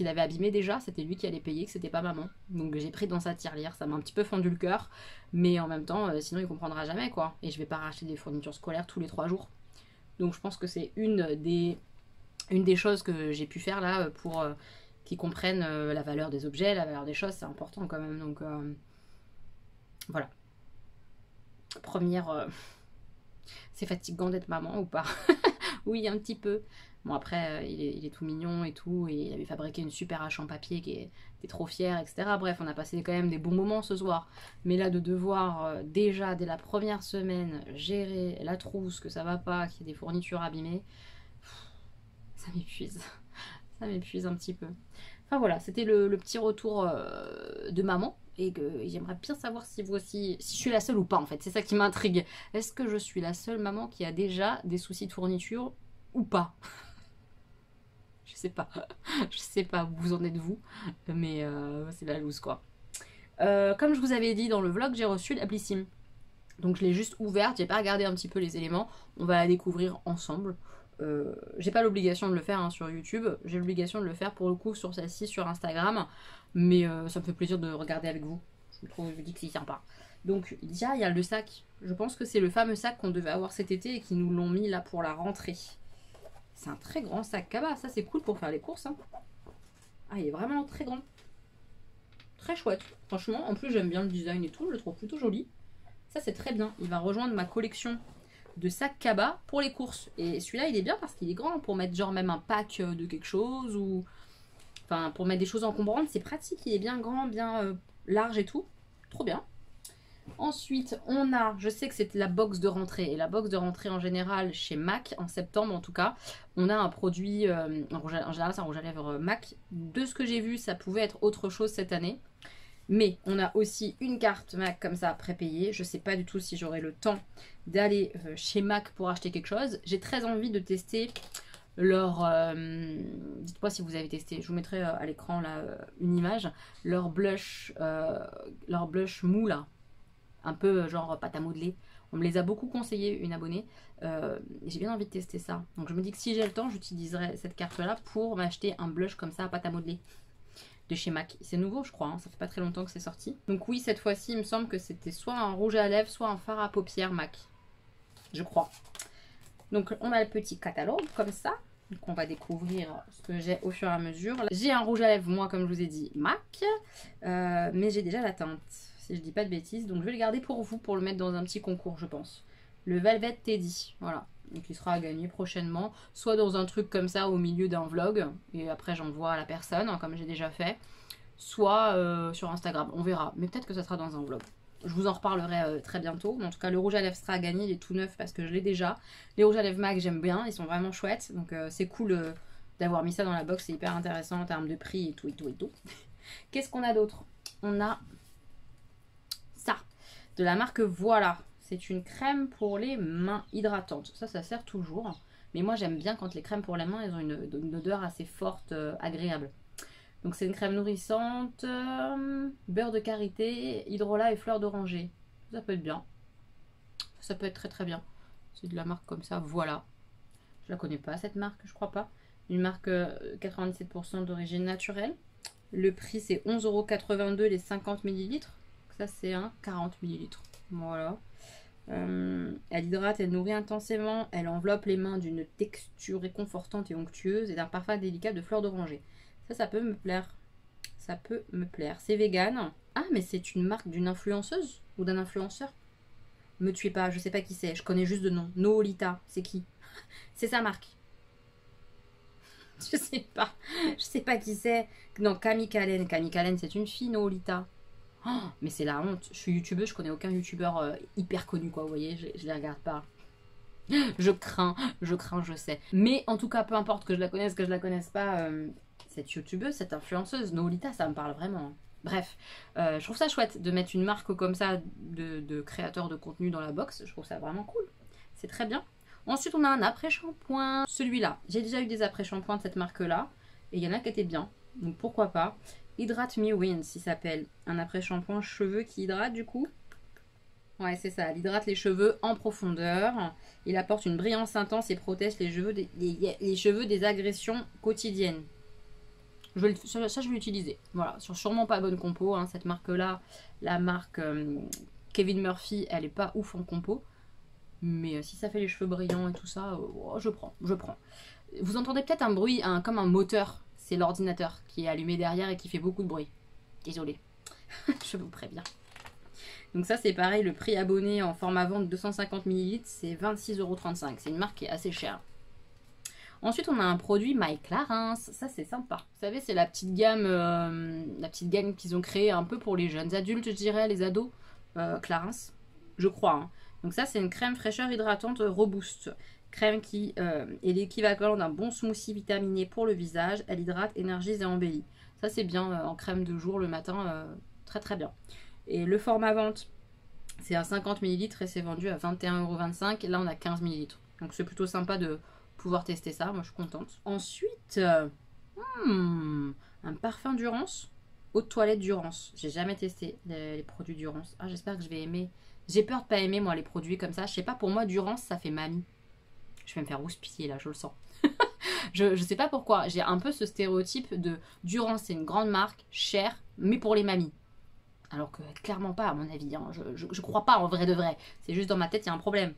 avait abîmé déjà, c'était lui qui allait payer, que c'était pas maman. Donc j'ai pris dans sa tirelire, ça m'a un petit peu fendu le cœur, mais en même temps, sinon il comprendra jamais quoi. Et je vais pas racheter des fournitures scolaires tous les 3 jours. Donc je pense que c'est une des choses que j'ai pu faire là pour qu'ils comprennent la valeur des objets, la valeur des choses, c'est important quand même. Donc voilà. Première... c'est fatigant d'être maman ou pas? Oui, un petit peu. Bon après, il est tout mignon et tout, et il avait fabriqué une super hache en papier qui était trop fière, etc. Bref, on a passé quand même des bons moments ce soir. Mais là, de devoir déjà, dès la première semaine, gérer la trousse, que ça va pas, qu'il y ait des fournitures abîmées, ça m'épuise. Ça m'épuise un petit peu. Enfin voilà, c'était le petit retour de maman. Et que j'aimerais bien savoir si vous aussi, si je suis la seule ou pas en fait, c'est ça qui m'intrigue. Est-ce que je suis la seule maman qui a déjà des soucis de fourniture ou pas? Je sais pas. Je sais pas où vous en êtes vous, mais c'est la loose quoi. Comme je vous avais dit dans le vlog, j'ai reçu l'appli Sim. Donc je l'ai juste ouverte, j'ai pas regardé un petit peu les éléments, on va la découvrir ensemble. J'ai pas l'obligation de le faire hein, sur YouTube, j'ai l'obligation de le faire pour le coup sur celle-ci sur Instagram, mais ça me fait plaisir de regarder avec vous. Je me dis que c'est sympa. Donc il y a le sac, je pense que c'est le fameux sac qu'on devait avoir cet été et qui nous l'ont mis là pour la rentrée. C'est un très grand sac Kaba, ça c'est cool pour faire les courses. Hein. Ah il est vraiment très grand. Très chouette, franchement, en plus j'aime bien le design et tout, je le trouve plutôt joli. Ça c'est très bien, il va rejoindre ma collection de sacs Kaba pour les courses. Et celui-là il est bien parce qu'il est grand pour mettre genre même un pack de quelque chose ou... Enfin pour mettre des choses encombrantes, c'est pratique, il est bien grand, bien large et tout. Trop bien. Ensuite on a, je sais que c'est la box de rentrée. Et la box de rentrée en général chez MAC, en septembre en tout cas, on a un produit, en général c'est un rouge à lèvres MAC. De ce que j'ai vu ça pouvait être autre chose cette année. Mais on a aussi une carte MAC comme ça prépayée. Je sais pas du tout si j'aurai le temps d'aller chez MAC pour acheter quelque chose. J'ai très envie de tester leur... dites-moi si vous avez testé. Je vous mettrai à l'écran là une image. Leur blush mou là. Un peu genre pâte à modeler. On me les a beaucoup conseillé, une abonnée. J'ai bien envie de tester ça. Donc je me dis que si j'ai le temps, j'utiliserai cette carte là pour m'acheter un blush comme ça à pâte à modeler. De chez MAC. C'est nouveau je crois, hein. Ça fait pas très longtemps que c'est sorti. Donc oui, cette fois-ci, il me semble que c'était soit un rouge à lèvres, soit un fard à paupières MAC. Je crois. Donc on a le petit catalogue comme ça. Donc on va découvrir ce que j'ai au fur et à mesure. J'ai un rouge à lèvres, moi comme je vous ai dit, MAC. Mais j'ai déjà la teinte, si je dis pas de bêtises. Donc je vais le garder pour vous, pour le mettre dans un petit concours je pense. Le Velvet Teddy, voilà. Donc il sera à gagner prochainement, soit dans un truc comme ça au milieu d'un vlog, et après j'envoie à la personne, hein, comme j'ai déjà fait, soit sur Instagram, on verra, mais peut-être que ça sera dans un vlog. Je vous en reparlerai très bientôt, mais en tout cas le rouge à lèvres sera à gagner, il est tout neuf parce que je l'ai déjà. Les rouges à lèvres MAC j'aime bien, ils sont vraiment chouettes, donc c'est cool d'avoir mis ça dans la box, c'est hyper intéressant en termes de prix et tout et tout et tout. Qu'est-ce qu'on a d'autre? On a ça, de la marque Voilà. C'est une crème pour les mains hydratante. Ça sert toujours. Mais moi, j'aime bien quand les crèmes pour les mains, elles ont une odeur assez forte, agréable. Donc, c'est une crème nourrissante, beurre de karité, hydrolat et fleur d'oranger. Ça peut être bien. Ça peut être très très bien. C'est de la marque comme ça, Voilà. Je la connais pas, cette marque, je crois pas. Une marque 97% d'origine naturelle. Le prix c'est 11,82 € les 50 ml. Ça c'est un 40 ml. Voilà. Elle hydrate, elle nourrit intensément, elle enveloppe les mains d'une texture réconfortante et onctueuse et d'un parfum délicat de fleurs d'oranger. Ça peut me plaire. Ça peut me plaire. C'est vegan. Ah, mais c'est une marque d'une influenceuse ou d'un influenceur? Me tuez pas, je sais pas qui c'est, je connais juste de nom. Noolita, c'est qui? C'est sa marque. Je sais pas qui c'est. Non, Camille Calen. Camille Calen, c'est une fille, Noolita. Oh, mais c'est la honte. Je suis youtubeuse, je connais aucun youtubeur hyper connu, quoi. Vous voyez, je les regarde pas. Je crains, je sais. Mais en tout cas, peu importe que je la connaisse pas, cette youtubeuse, cette influenceuse, Noolita, ça me parle vraiment. Bref, je trouve ça chouette de mettre une marque comme ça de créateur de contenu dans la box. Je trouve ça vraiment cool. C'est très bien. Ensuite, on a un après-shampoing. Celui-là, j'ai déjà eu des après-shampoings de cette marque-là. Et il y en a qui étaient bien. Donc pourquoi pas. Hydrate Me Wins, il s'appelle. Un après-shampoing cheveux qui hydrate du coup. Ouais, c'est ça. Il hydrate les cheveux en profondeur. Il apporte une brillance intense et protège les cheveux des agressions quotidiennes. Ça, je vais l'utiliser. Voilà, sûrement pas bonne compo. Hein, cette marque-là, la marque Kevin Murphy, elle est pas ouf en compo. Mais si ça fait les cheveux brillants et tout ça, je prends. Vous entendez peut-être un bruit comme un moteur. C'est l'ordinateur qui est allumé derrière et qui fait beaucoup de bruit. Désolée. Je vous préviens. Donc ça c'est pareil, le prix abonné en format vente 250 ml, c'est 26,35 €. C'est une marque qui est assez chère. Ensuite on a un produit My Clarins, ça c'est sympa. Vous savez c'est la petite gamme qu'ils ont créée un peu pour les jeunes adultes, je dirais, les ados. Clarins, je crois. Hein. Donc ça c'est une crème fraîcheur hydratante robuste. Crème qui est l'équivalent d'un bon smoothie vitaminé pour le visage. Elle hydrate, énergise et embellit. Ça c'est bien en crème de jour le matin, très très bien. Et le format vente, c'est à 50 ml et c'est vendu à 21,25 €. Là, on a 15 ml. Donc, c'est plutôt sympa de pouvoir tester ça. Moi, je suis contente. Ensuite, un parfum Durance. Eau de toilette Durance. J'ai jamais testé les produits Durance. Ah, j'espère que je vais aimer. J'ai peur de pas aimer, moi, les produits comme ça. Je sais pas, pour moi, Durance, ça fait mamie. Je vais me faire rouspiller, là, je le sens. je sais pas pourquoi. J'ai un peu ce stéréotype de Durance, c'est une grande marque, chère, mais pour les mamies. Alors que clairement pas à mon avis, hein. Je crois pas en vrai de vrai, c'est juste dans ma tête il y a un problème.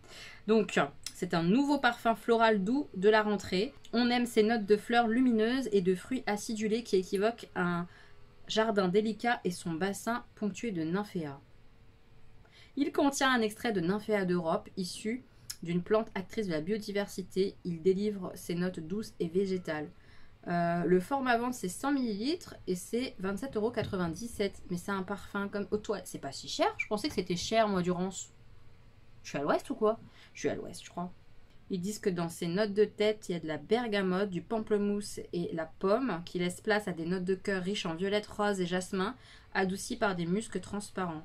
Donc c'est un nouveau parfum floral doux de la rentrée. On aime ces notes de fleurs lumineuses et de fruits acidulés qui équivoquent un jardin délicat et son bassin ponctué de nymphéas. Il contient un extrait de Nymphéa d'Europe issu d'une plante actrice de la biodiversité. Il délivre ses notes douces et végétales. Le format vente c'est 100 ml et c'est 27,97 €. Mais c'est un parfum comme aux toilettes. C'est pas si cher. Je pensais que c'était cher moi Durance. Je suis à l'ouest ou quoi? Je suis à l'ouest je crois. Ils disent que dans ces notes de tête il y a de la bergamote, du pamplemousse et la pomme qui laissent place à des notes de cœur riches en violette, rose et jasmin adoucies par des muscs transparents.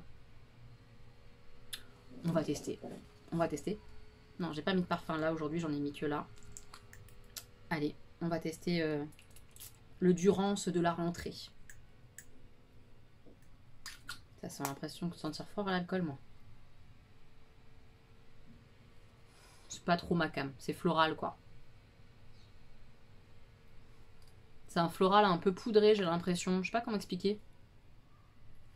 On va tester. Non j'ai pas mis de parfum là aujourd'hui, j'en ai mis que là. Allez. On va tester le Durance de la rentrée. Ça sent l'impression de sentir fort à l'alcool, moi. C'est pas trop ma cam, c'est floral, quoi. C'est un floral un peu poudré, j'ai l'impression. Je sais pas comment expliquer.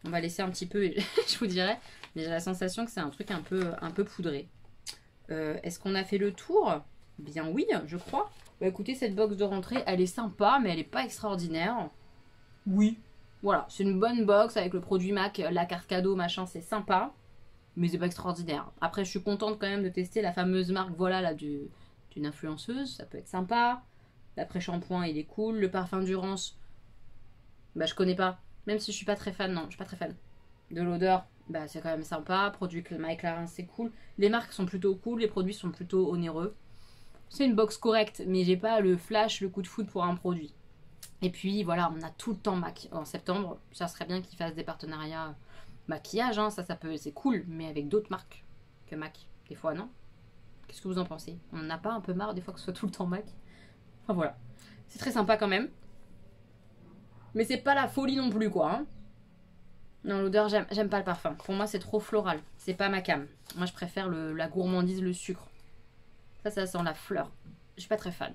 On va laisser un petit peu, et je vous dirai. Mais j'ai la sensation que c'est un truc un peu poudré. Est-ce qu'on a fait le tour? Bien oui, je crois. Bah écoutez, cette box de rentrée, elle est sympa, mais elle n'est pas extraordinaire. Oui. Voilà, c'est une bonne box avec le produit MAC, la carte cadeau, machin, c'est sympa. Mais c'est pas extraordinaire. Après, je suis contente quand même de tester la fameuse marque, voilà, là, d'une influenceuse. Ça peut être sympa. L'après-shampoing, il est cool. Le parfum Durance, bah je connais pas. Même si je suis pas très fan, non, je suis pas très fan. De l'odeur, bah c'est quand même sympa. Produit My Clarins, c'est cool. Les marques sont plutôt cool, les produits sont plutôt onéreux. C'est une box correcte, mais j'ai pas le flash, le coup de foudre pour un produit. Et puis voilà, on a tout le temps MAC. En septembre, ça serait bien qu'ils fassent des partenariats maquillage, hein, ça peut, c'est cool, mais avec d'autres marques que MAC. Des fois, non? Qu'est-ce que vous en pensez? On n'en a pas un peu marre des fois que ce soit tout le temps MAC? Enfin voilà. C'est très sympa quand même. Mais c'est pas la folie non plus, quoi. Hein. Non, l'odeur, j'aime pas le parfum. Pour moi, c'est trop floral. C'est pas ma cam. Moi, je préfère la gourmandise, le sucre. Ça sent la fleur. Je suis pas très fan.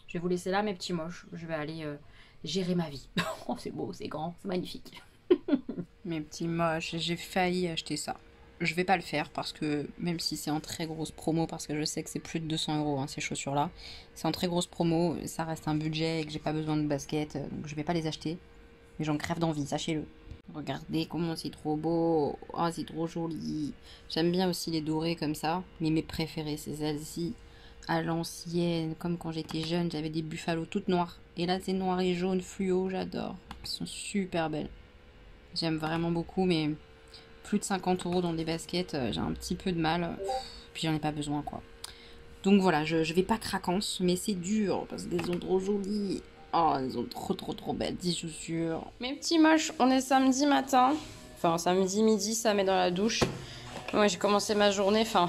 Je vais vous laisser là, mes petits moches. Je vais aller gérer ma vie. Oh, c'est beau, c'est grand, c'est magnifique. Mes petits moches, j'ai failli acheter ça. Je vais pas le faire parce que même si c'est en très grosse promo, parce que je sais que c'est plus de 200 € ces chaussures-là, c'est en très grosse promo, ça reste un budget et que j'ai pas besoin de baskets, donc je vais pas les acheter. Mais j'en crève d'envie, sachez-le. Regardez comment c'est trop beau, oh c'est trop joli. J'aime bien aussi les dorés comme ça, mais mes préférées c'est celles-ci, à l'ancienne, comme quand j'étais jeune, j'avais des buffalos toutes noires. Et là c'est noir et jaune fluo, j'adore. Elles sont super belles. J'aime vraiment beaucoup, mais plus de 50 € dans des baskets, j'ai un petit peu de mal. Puis j'en ai pas besoin, quoi. Donc voilà, je vais pas craquance, mais c'est dur, parce qu'elles sont trop jolies. Oh, elles sont trop belles, ces chaussures. Mes petits moches, on est samedi matin. Enfin, samedi midi, ça met dans la douche. Moi, j'ai commencé ma journée, enfin,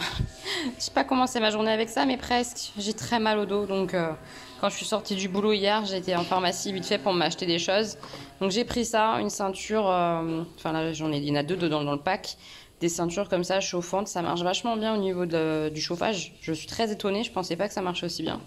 j'ai pas commencé ma journée avec ça, mais presque. J'ai très mal au dos, donc quand je suis sortie du boulot hier, j'ai été en pharmacie vite fait pour m'acheter des choses. Donc j'ai pris ça, une ceinture, enfin là, il y en a deux dedans dans le pack. Des ceintures comme ça, chauffantes, ça marche vachement bien au niveau du chauffage. Je suis très étonnée, je pensais pas que ça marchait aussi bien.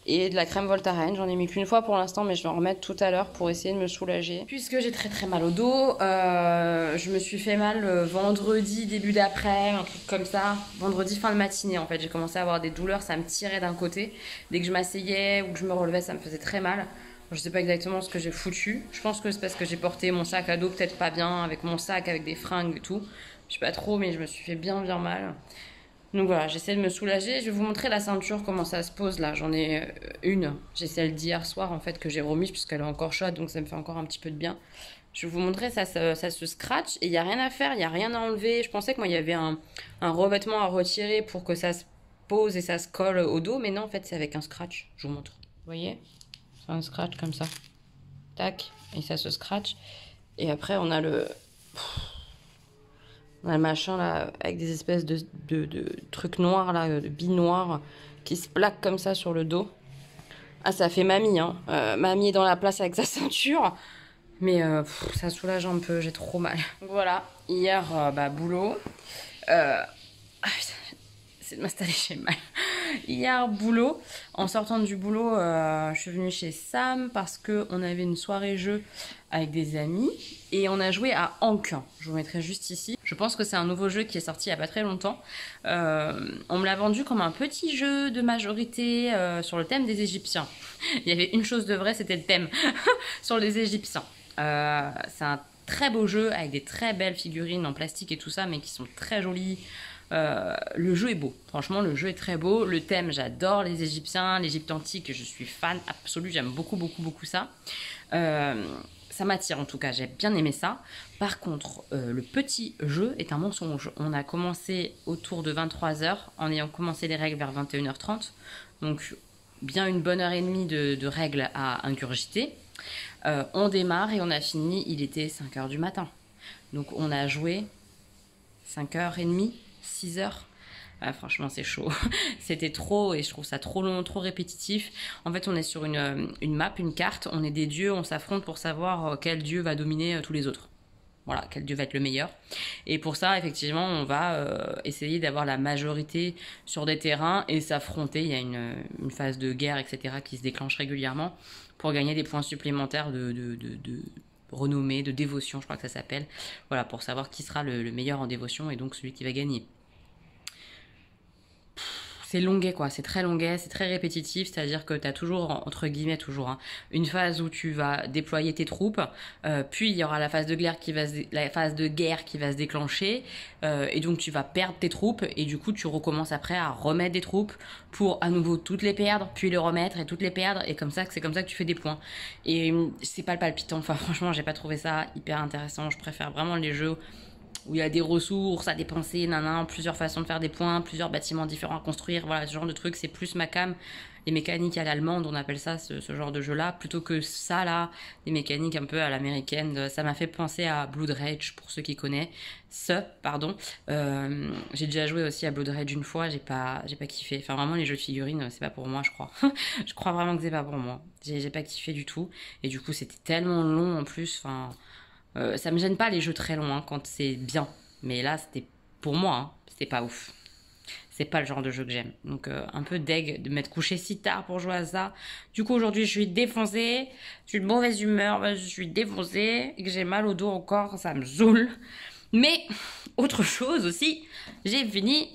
Et de la crème Voltaren, j'en ai mis qu'une fois pour l'instant, mais je vais en remettre tout à l'heure pour essayer de me soulager. Puisque j'ai très mal au dos, je me suis fait mal vendredi, début d'après, un truc comme ça. Vendredi, fin de matinée en fait, j'ai commencé à avoir des douleurs, ça me tirait d'un côté. Dès que je m'asseyais ou que je me relevais, ça me faisait très mal. Je sais pas exactement ce que j'ai foutu. Je pense que c'est parce que j'ai porté mon sac à dos peut-être pas bien, avec mon sac, avec des fringues et tout. Je sais pas trop, mais je me suis fait bien mal. Donc voilà, j'essaie de me soulager. Je vais vous montrer la ceinture, comment ça se pose là. J'en ai une. J'ai celle d'hier soir en fait que j'ai remise puisqu'elle est encore chaude, donc ça me fait encore un petit peu de bien. Je vais vous montrer, ça se scratch et il n'y a rien à faire, il n'y a rien à enlever. Je pensais que moi il y avait un revêtement à retirer pour que ça se pose et ça se colle au dos, mais non en fait c'est avec un scratch. Je vous montre. Vous voyez? C'est un scratch comme ça. Tac, et ça se scratch. Et après on a le machin là, avec des espèces de trucs noirs là, de billes noires qui se plaquent comme ça sur le dos. Ah, ça fait mamie, hein. Mamie est dans la place avec sa ceinture. Mais ça soulage un peu, j'ai trop mal. Donc voilà, hier, boulot. C'est de m'installer chez mal. Hier, boulot. En sortant du boulot, je suis venue chez Sam parce qu'on avait une soirée jeu avec des amis. Et on a joué à Ankh. Je vous mettrai juste ici. Je pense que c'est un nouveau jeu qui est sorti il n'y a pas très longtemps. On me l'a vendu comme un petit jeu de majorité sur le thème des Égyptiens. Il y avait une chose de vrai, c'était le thème sur les Égyptiens. C'est un très beau jeu avec des très belles figurines en plastique et tout ça, mais qui sont très jolies. Le jeu est beau, franchement le jeu est très beau. Le thème, j'adore les Égyptiens, l'Égypte antique, je suis fan absolue, j'aime beaucoup ça. Ça m'attire en tout cas, j'ai bien aimé ça. Par contre, le petit jeu est un mensonge. On a commencé autour de 23h en ayant commencé les règles vers 21h30. Donc bien une bonne heure et demie de règles à ingurgiter. On démarre et on a fini, il était 5h du matin. Donc on a joué 5h30, 6h. Ah, franchement, c'est chaud. C'était trop et je trouve ça trop long, trop répétitif. En fait, on est sur une map, une carte. On est des dieux, on s'affronte pour savoir quel dieu va dominer tous les autres. Voilà, quel dieu va être le meilleur. Et pour ça, effectivement, on va essayer d'avoir la majorité sur des terrains et s'affronter. Il y a une phase de guerre, etc., qui se déclenche régulièrement pour gagner des points supplémentaires de renommée, de dévotion, je crois que ça s'appelle. Voilà, pour savoir qui sera le meilleur en dévotion et donc celui qui va gagner. C'est longuet quoi, c'est très longuet, c'est très répétitif, c'est-à-dire que tu as toujours, entre guillemets toujours, hein, une phase où tu vas déployer tes troupes, puis il y aura la phase de guerre qui va se déclencher, et donc tu vas perdre tes troupes, et du coup tu recommences après à remettre des troupes pour à nouveau toutes les perdre, puis les remettre et toutes les perdre, et c'est comme ça que tu fais des points. Et c'est pas le palpitant, enfin franchement j'ai pas trouvé ça hyper intéressant, je préfère vraiment les jeux où il y a des ressources à dépenser, plusieurs façons de faire des points, plusieurs bâtiments différents à construire, voilà, ce genre de truc, c'est plus ma cam. Les mécaniques à l'allemande, on appelle ça ce genre de jeu-là, plutôt que ça, là, des mécaniques un peu à l'américaine. Ça m'a fait penser à Blood Rage, pour ceux qui connaissent. J'ai déjà joué aussi à Blood Rage une fois, j'ai pas kiffé. Enfin, vraiment, les jeux de figurines, c'est pas pour moi, je crois. Je crois vraiment que c'est pas pour moi. J'ai pas kiffé du tout. Et du coup, c'était tellement long en plus, enfin... ça me gêne pas les jeux très longs hein, quand c'est bien. Mais là, c'était pour moi, hein, c'était pas ouf. C'est pas le genre de jeu que j'aime. Donc un peu deg de m'être couché si tard pour jouer à ça. Du coup aujourd'hui je suis défoncée, je suis de mauvaise humeur, je suis défoncée, et que j'ai mal au dos encore, ça me saoule. Mais autre chose aussi, j'ai fini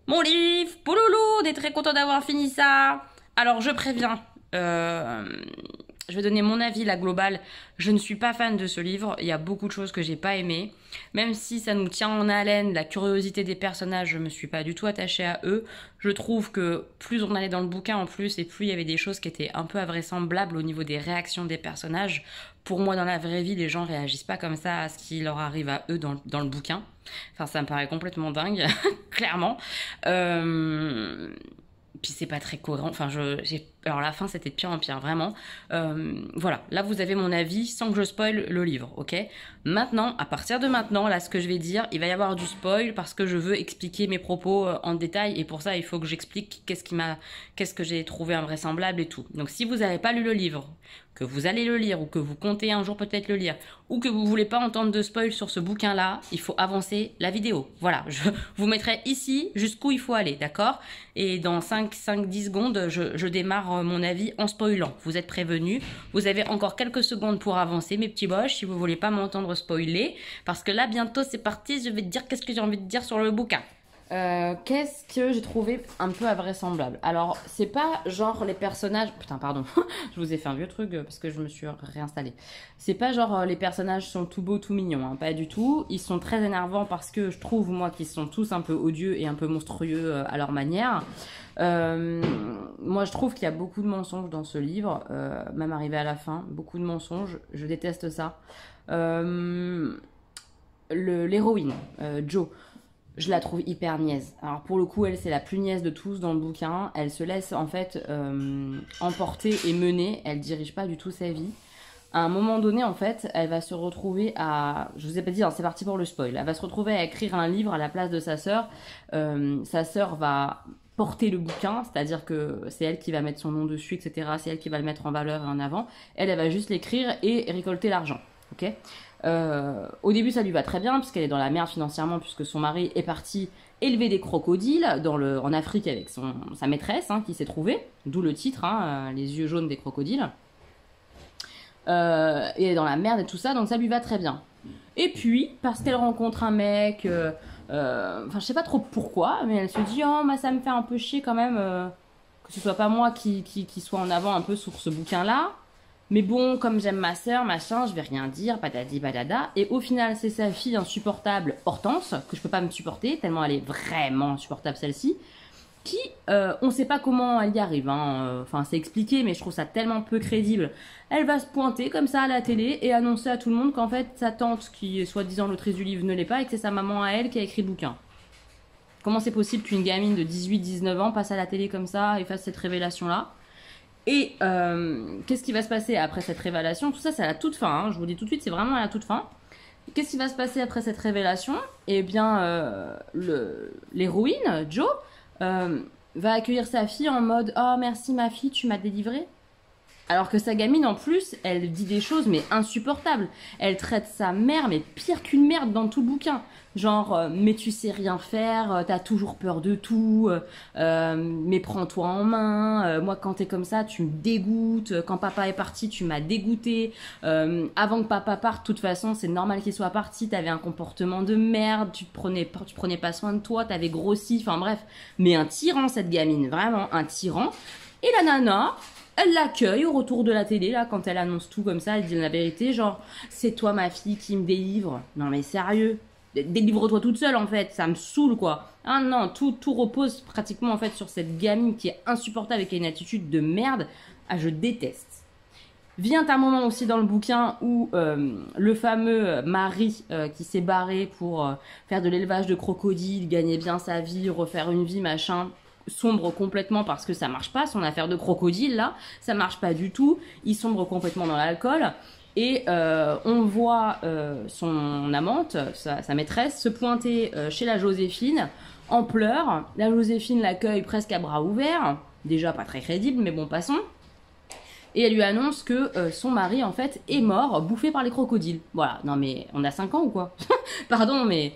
mon livre. Pouloulou, on est très content d'avoir fini ça. Alors je préviens, je vais donner mon avis, la globale. Je ne suis pas fan de ce livre. Il y a beaucoup de choses que j'ai pas aimées. Même si ça nous tient en haleine, la curiosité des personnages, je me suis pas du tout attachée à eux. Je trouve que plus on allait dans le bouquin en plus, et plus il y avait des choses qui étaient un peu invraisemblables au niveau des réactions des personnages. Pour moi, dans la vraie vie, les gens réagissent pas comme ça à ce qui leur arrive à eux dans le bouquin. Enfin, ça me paraît complètement dingue, clairement. Puis c'est pas très cohérent. Enfin, alors la fin c'était de pire en pire, vraiment. Voilà, là vous avez mon avis sans que je spoil le livre, ok? Maintenant, à partir de maintenant, là ce que je vais dire, il va y avoir du spoil parce que je veux expliquer mes propos en détail et pour ça il faut que j'explique qu'est-ce que j'ai trouvé invraisemblable et tout. Donc si vous n'avez pas lu le livre, que vous allez le lire ou que vous comptez un jour peut-être le lire ou que vous voulez pas entendre de spoil sur ce bouquin-là, il faut avancer la vidéo. Voilà, je vous mettrai ici jusqu'où il faut aller, d'accord? Et dans 5-10 secondes, je démarre mon avis en spoilant. Vous êtes prévenus, vous avez encore quelques secondes pour avancer, mes petits boches, si vous voulez pas m'entendre spoiler. Parce que là, bientôt, c'est parti, je vais te dire qu'est-ce que j'ai envie de dire sur le bouquin. Qu'est-ce que j'ai trouvé un peu invraisemblable? Alors, c'est pas genre les personnages... Putain, pardon, je vous ai fait un vieux truc parce que je me suis réinstallée. C'est pas genre les personnages sont tout beaux, tout mignons, hein, pas du tout. Ils sont très énervants parce que je trouve, moi, qu'ils sont tous un peu odieux et un peu monstrueux à leur manière. Moi, je trouve qu'il y a beaucoup de mensonges dans ce livre, même arrivé à la fin, beaucoup de mensonges. Je déteste ça. L'héroïne, Jo... Je la trouve hyper niaise. Alors pour le coup, elle c'est la plus niaise de tous dans le bouquin. Elle se laisse en fait emporter et mener. Elle dirige pas du tout sa vie. À un moment donné, en fait, elle va se retrouver à... Je vous ai pas dit, hein, c'est parti pour le spoil. Elle va se retrouver à écrire un livre à la place de sa sœur. Sa sœur va porter le bouquin, c'est-à-dire que c'est elle qui va mettre son nom dessus, etc. C'est elle qui va le mettre en valeur et en avant. Elle va juste l'écrire et récolter l'argent. Ok ? Au début ça lui va très bien puisqu'elle est dans la merde financièrement puisque son mari est parti élever des crocodiles en Afrique avec sa maîtresse hein, qui s'est trouvée, d'où le titre, hein, les yeux jaunes des crocodiles. Et elle est dans la merde et tout ça, donc ça lui va très bien. Et puis parce qu'elle rencontre un mec, je sais pas trop pourquoi, mais elle se dit oh ça me fait un peu chier quand même que ce soit pas moi qui soit en avant un peu sur ce bouquin là. Mais bon, comme j'aime ma sœur, machin, je vais rien dire, patati patata. Et au final, c'est sa fille insupportable, Hortense, que je peux pas me supporter, tellement elle est vraiment insupportable celle-ci, qui, on sait pas comment elle y arrive, hein. Enfin c'est expliqué, mais je trouve ça tellement peu crédible. Elle va se pointer comme ça à la télé et annoncer à tout le monde qu'en fait, sa tante, qui est soi-disant l'autrice du livre, ne l'est pas et que c'est sa maman à elle qui a écrit le bouquin. Comment c'est possible qu'une gamine de 18-19 ans passe à la télé comme ça et fasse cette révélation-là? Et qu'est-ce qui va se passer après cette révélation? Tout ça, c'est à la toute fin, hein. Je vous dis tout de suite, c'est vraiment à la toute fin. Qu'est-ce qui va se passer après cette révélation? Eh bien, l'héroïne, Jo, va accueillir sa fille en mode « Oh, merci ma fille, tu m'as délivrée ». Alors que sa gamine, en plus, elle dit des choses, mais insupportables. Elle traite sa mère, mais pire qu'une merde dans tout le bouquin. Genre, mais tu sais rien faire, t'as toujours peur de tout, mais prends-toi en main, moi quand t'es comme ça, tu me dégoûtes, quand papa est parti, tu m'as dégoûté, avant que papa parte, de toute façon, c'est normal qu'il soit parti, t'avais un comportement de merde, tu prenais pas soin de toi, t'avais grossi, enfin bref. Mais un tyran, cette gamine, vraiment, un tyran. Et la nana... Elle l'accueille au retour de la télé, là, quand elle annonce tout comme ça, elle dit la vérité, genre, c'est toi ma fille qui me délivre. Non mais sérieux, délivre-toi toute seule en fait, ça me saoule quoi. Ah non, tout repose pratiquement en fait sur cette gamine qui est insupportable et qui a une attitude de merde. Ah, je déteste. Vient un moment aussi dans le bouquin où le fameux mari qui s'est barré pour faire de l'élevage de crocodiles, gagner bien sa vie, refaire une vie, machin... sombre complètement parce que ça marche pas, son affaire de crocodile là, ça marche pas du tout, il sombre complètement dans l'alcool et on voit son amante, sa maîtresse, se pointer chez la Joséphine en pleurs. La Joséphine l'accueille presque à bras ouverts, déjà pas très crédible mais bon passons, et elle lui annonce que son mari en fait est mort, bouffé par les crocodiles. Voilà, non mais on a 5 ans ou quoi? Pardon mais...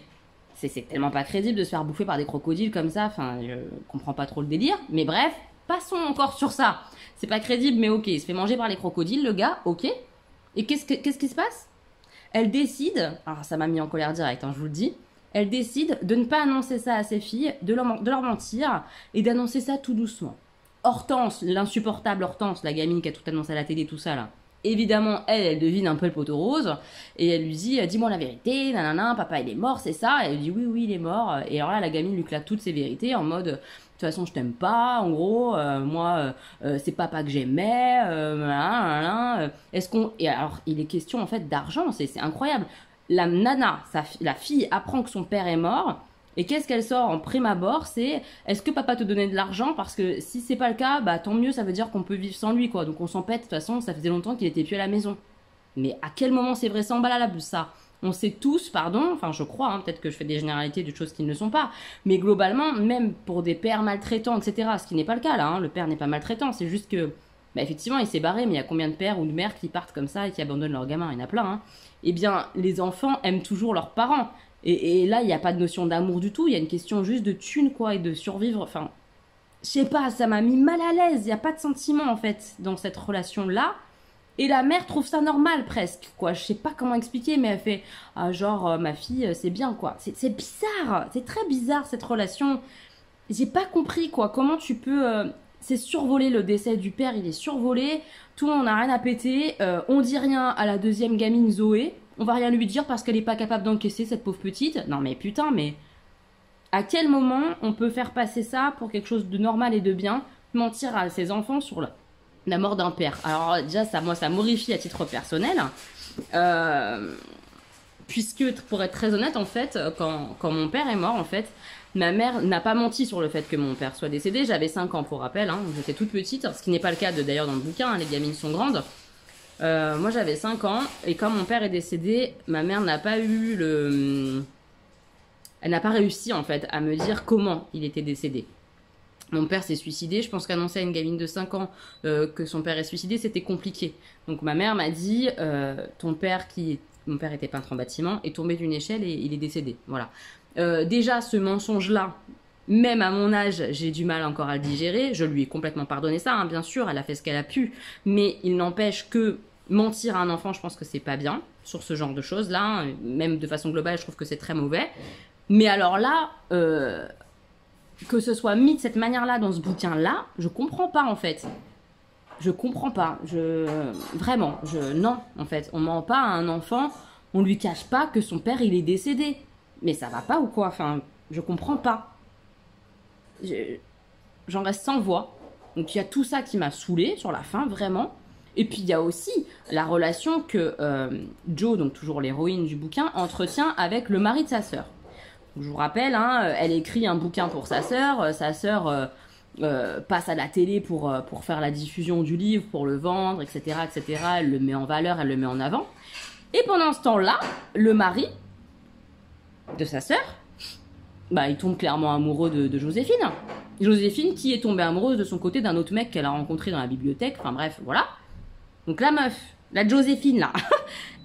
C'est tellement pas crédible de se faire bouffer par des crocodiles comme ça. Enfin, je comprends pas trop le délire. Mais bref, passons encore sur ça. C'est pas crédible, mais ok. Il se fait manger par les crocodiles, le gars, ok. Et qu'est-ce qui se passe? Elle décide, alors ça m'a mis en colère direct, hein, je vous le dis. Elle décide de ne pas annoncer ça à ses filles, de leur mentir et d'annoncer ça tout doucement. Hortense, l'insupportable Hortense, la gamine qui a tout annoncé à la télé, tout ça là. Évidemment, elle devine un peu le poteau rose et elle lui dit dis-moi la vérité, nanana, papa il est mort, c'est ça. Elle lui dit oui, il est mort. Et alors là, la gamine lui claque toutes ses vérités en mode de toute façon, je t'aime pas, en gros, moi, c'est papa que j'aimais, est-ce qu'on. Et alors, il est question en fait d'argent, c'est incroyable. La nana, la fille, apprend que son père est mort. Et qu'est-ce qu'elle sort en prime abord? C'est est-ce que papa te donnait de l'argent? Parce que si c'est pas le cas, bah tant mieux, ça veut dire qu'on peut vivre sans lui, quoi. Donc on s'en pète, de toute façon, ça faisait longtemps qu'il était plus à la maison. Mais à quel moment c'est vraisemblable ça? On sait tous, pardon, enfin je crois, hein, peut-être que je fais des généralités de choses qui ne le sont pas, mais globalement, même pour des pères maltraitants, etc., ce qui n'est pas le cas là, hein, le père n'est pas maltraitant, c'est juste que, bah, effectivement, il s'est barré, mais il y a combien de pères ou de mères qui partent comme ça et qui abandonnent leurs gamins? Il y en a plein, hein. Eh bien, les enfants aiment toujours leurs parents. Et là, il n'y a pas de notion d'amour du tout, il y a une question juste de thune, quoi, et de survivre. Enfin, je sais pas, ça m'a mis mal à l'aise. Il n'y a pas de sentiment, en fait, dans cette relation-là. Et la mère trouve ça normal, presque, quoi. Je sais pas comment expliquer, mais elle fait ah, genre, ma fille, c'est bien, quoi. C'est bizarre, c'est très bizarre, cette relation. J'ai pas compris, quoi. Comment tu peux. C'est survolé, le décès du père, il est survolé. Tout le monde n'a rien à péter. On dit rien à la deuxième gamine Zoé. On va rien lui dire parce qu'elle est pas capable d'encaisser, cette pauvre petite. Non mais putain, mais à quel moment on peut faire passer ça pour quelque chose de normal et de bien? Mentir à ses enfants sur la mort d'un père. Alors déjà, moi, ça m'horrifie à titre personnel. Puisque, pour être très honnête, en fait, quand mon père est mort, en fait, ma mère n'a pas menti sur le fait que mon père soit décédé. J'avais 5 ans, pour rappel. Hein, j'étais toute petite, ce qui n'est pas le cas d'ailleurs dans le bouquin. Hein, les gamines sont grandes. Moi j'avais 5 ans et quand mon père est décédé, ma mère n'a pas eu elle n'a pas réussi en fait à me dire comment il était décédé. Mon père s'est suicidé, je pense qu'annoncer à une gamine de 5 ans que son père est suicidé, c'était compliqué. Donc ma mère m'a dit mon père était peintre en bâtiment, est tombé d'une échelle et il est décédé. Voilà. Déjà ce mensonge-là, même à mon âge, j'ai du mal encore à le digérer. Je lui ai complètement pardonné ça, hein, bien sûr, elle a fait ce qu'elle a pu. Mais il n'empêche que mentir à un enfant, je pense que c'est pas bien sur ce genre de choses-là. Hein. Même de façon globale, je trouve que c'est très mauvais. Mais alors là, que ce soit mis de cette manière-là dans ce bouquin-là, je comprends pas en fait. Je comprends pas. Vraiment, non, en fait. On ment pas à un enfant, on lui cache pas que son père, il est décédé. Mais ça va pas ou quoi? Enfin, je comprends pas. J'en reste sans voix. Donc il y a tout ça qui m'a saoulée sur la fin, vraiment. Et puis il y a aussi la relation que Jo, donc toujours l'héroïne du bouquin, entretient avec le mari de sa sœur. Je vous rappelle, hein, elle écrit un bouquin pour sa sœur passe à la télé pour faire la diffusion du livre, pour le vendre, etc., etc. Elle le met en valeur, elle le met en avant. Et pendant ce temps-là, le mari de sa sœur, bah, il tombe clairement amoureux de Joséphine. Joséphine qui est tombée amoureuse de son côté d'un autre mec qu'elle a rencontré dans la bibliothèque. Enfin bref, voilà. Donc la meuf, la Joséphine là,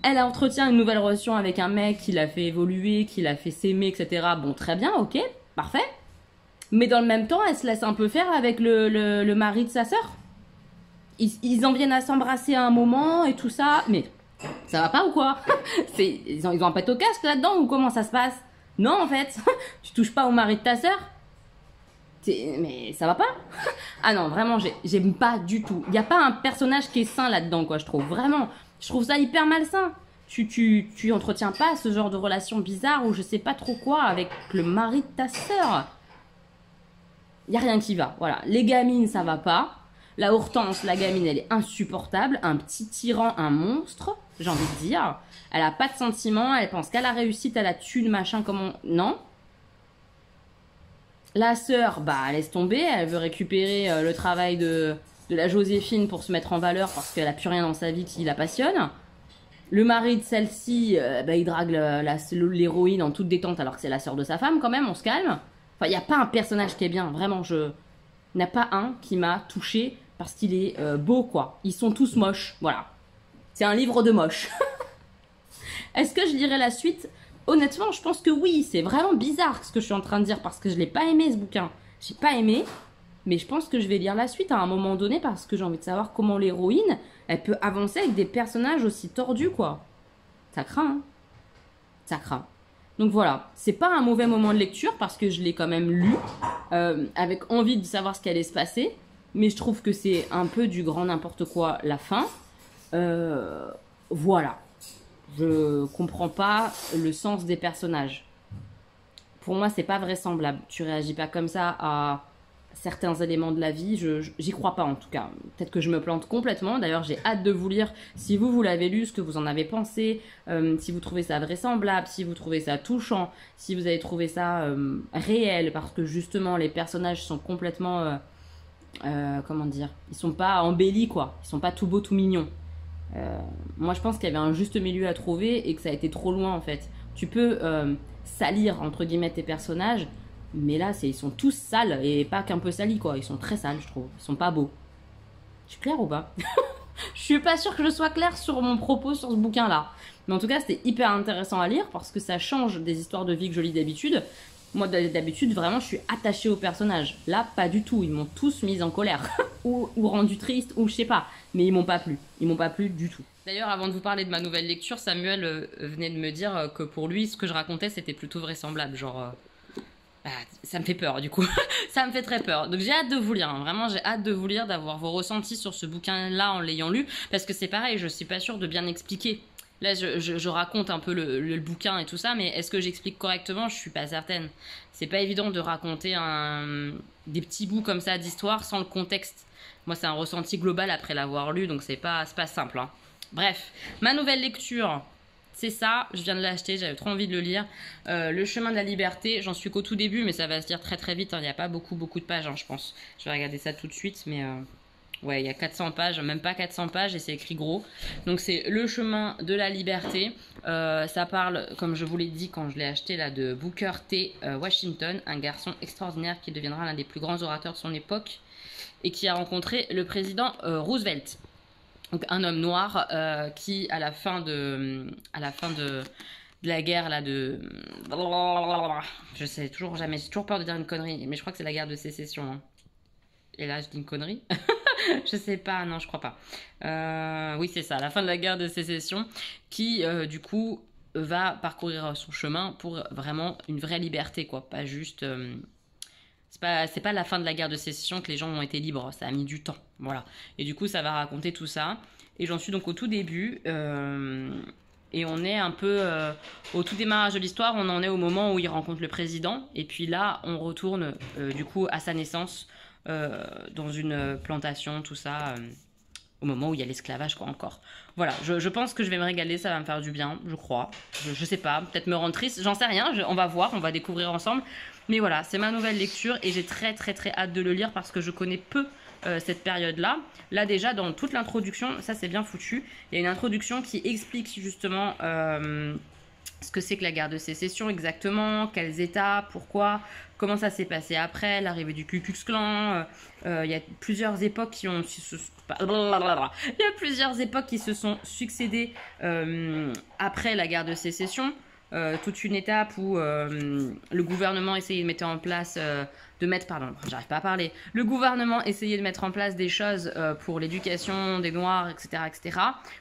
elle entretient une nouvelle relation avec un mec qui l'a fait évoluer, qui l'a fait s'aimer, etc. Bon, très bien, ok, parfait. Mais dans le même temps, elle se laisse un peu faire avec le mari de sa sœur. Ils en viennent à s'embrasser à un moment et tout ça, mais ça va pas ou quoi? Ils ont un pet au casque là-dedans ou comment ça se passe? Non, en fait, tu touches pas au mari de ta sœur. Mais ça va pas? Ah non, vraiment, j'aime pas du tout. Il n'y a pas un personnage qui est sain là-dedans, quoi, je trouve. Vraiment, je trouve ça hyper malsain. Tu entretiens pas ce genre de relation bizarre ou je sais pas trop quoi avec le mari de ta sœur. Il y a rien qui va, voilà. Les gamines, ça va pas. La Hortense, la gamine, elle est insupportable. Un petit tyran, un monstre, j'ai envie de dire. Elle a pas de sentiments, elle pense qu'à la réussite, à la thune, machin, comment... Non. La sœur, bah, laisse tomber. Elle veut récupérer le travail de la Joséphine pour se mettre en valeur parce qu'elle a plus rien dans sa vie qui la passionne. Le mari de celle-ci, bah, il drague l'héroïne en toute détente alors que c'est la sœur de sa femme quand même, on se calme. Enfin, il n'y a pas un personnage qui est bien, vraiment, il n'y a pas un qui m'a touchée parce qu'il est beau, quoi. Ils sont tous moches, voilà. C'est un livre de moches. Est-ce que je lirai la suite? honnêtement, je pense que oui, c'est vraiment bizarre ce que je suis en train de dire parce que je l'ai pas aimé ce bouquin. J'ai pas aimé, mais je pense que je vais lire la suite à un moment donné parce que j'ai envie de savoir comment l'héroïne, elle peut avancer avec des personnages aussi tordus, quoi. Ça craint, hein. Ça craint. Donc voilà, c'est pas un mauvais moment de lecture parce que je l'ai quand même lu avec envie de savoir ce qui allait se passer, mais je trouve que c'est un peu du grand n'importe quoi la fin. Voilà. Je comprends pas le sens des personnages. Pour moi, c'est pas vraisemblable. Tu réagis pas comme ça à certains éléments de la vie. J'y crois pas en tout cas. Peut-être que je me plante complètement. D'ailleurs, j'ai hâte de vous lire. Si vous l'avez lu, ce que vous en avez pensé, si vous trouvez ça vraisemblable, si vous trouvez ça touchant, si vous avez trouvé ça réel, parce que justement, les personnages sont complètement, comment dire, ils sont pas embellis quoi. Ils sont pas tout beaux, tout mignons. Moi je pense qu'il y avait un juste milieu à trouver et que ça a été trop loin en fait. Tu peux salir entre guillemets tes personnages, mais là ils sont tous sales et pas qu'un peu salis quoi. Ils sont très sales je trouve, ils sont pas beaux. Je suis claire ou pas? Je suis pas sûre que je sois claire sur mon propos sur ce bouquin là. Mais en tout cas c'était hyper intéressant à lire parce que ça change des histoires de vie que je lis d'habitude. Moi d'habitude vraiment je suis attachée aux personnages. Là pas du tout, ils m'ont tous mise en colère ou rendu triste ou je sais pas. Mais ils m'ont pas plu. Ils m'ont pas plu du tout. D'ailleurs, avant de vous parler de ma nouvelle lecture, Samuel venait de me dire que pour lui, ce que je racontais, c'était plutôt vraisemblable. Genre, bah, ça me fait peur du coup. Ça me fait très peur. Donc j'ai hâte de vous lire. Hein. Vraiment, j'ai hâte de vous lire, d'avoir vos ressentis sur ce bouquin-là en l'ayant lu. Parce que c'est pareil, je suis pas sûre de bien expliquer. Là, je raconte un peu le bouquin et tout ça, mais est-ce que j'explique correctement? Je suis pas certaine. C'est pas évident de raconter des petits bouts comme ça d'histoire sans le contexte. Moi, c'est un ressenti global après l'avoir lu, donc c'est pas simple. Hein. Bref, ma nouvelle lecture, c'est ça. Je viens de l'acheter, j'avais trop envie de le lire. Le chemin de la liberté, j'en suis qu'au tout début, mais ça va se lire très très vite. Hein. Il n'y a pas beaucoup de pages, hein, je pense. Je vais regarder ça tout de suite, mais ouais, il y a 400 pages, même pas 400 pages, et c'est écrit gros. Donc c'est le chemin de la liberté. Ça parle, comme je vous l'ai dit quand je l'ai acheté, là, de Booker T. Washington, un garçon extraordinaire qui deviendra l'un des plus grands orateurs de son époque. Et qui a rencontré le président Roosevelt, donc un homme noir qui, à la fin de la guerre là de, je sais toujours jamais, j'ai toujours peur de dire une connerie, mais je crois que c'est la guerre de sécession. Hein. Et là, je dis une connerie. Je sais pas, non, je crois pas. Oui, c'est ça, la fin de la guerre de sécession, qui du coup va parcourir son chemin pour vraiment une vraie liberté, quoi, pas juste. C'est pas la fin de la guerre de sécession que les gens ont été libres, ça a mis du temps, voilà. Et du coup, ça va raconter tout ça. Et j'en suis donc au tout début, et on est un peu au tout démarrage de l'histoire, on en est au moment où il rencontre le président, et puis là, on retourne du coup à sa naissance, dans une plantation, tout ça, au moment où il y a l'esclavage, quoi, encore. Voilà, je pense que je vais me régaler, ça va me faire du bien, je crois. Je sais pas, peut-être me rendre triste, j'en sais rien, on va voir, on va découvrir ensemble. Mais voilà, c'est ma nouvelle lecture et j'ai très très très hâte de le lire parce que je connais peu cette période-là. Là déjà, dans toute l'introduction, ça c'est bien foutu, il y a une introduction qui explique justement ce que c'est que la guerre de sécession exactement, quels états, pourquoi, comment ça s'est passé après, l'arrivée du Ku Klux Klan. Il y a plusieurs époques qui ont... Il y a plusieurs époques qui se sont succédées après la guerre de sécession. Toute une étape où le gouvernement essayait de mettre en place, j'arrive pas à parler. Le gouvernement essayait de mettre en place des choses pour l'éducation des Noirs, etc., etc.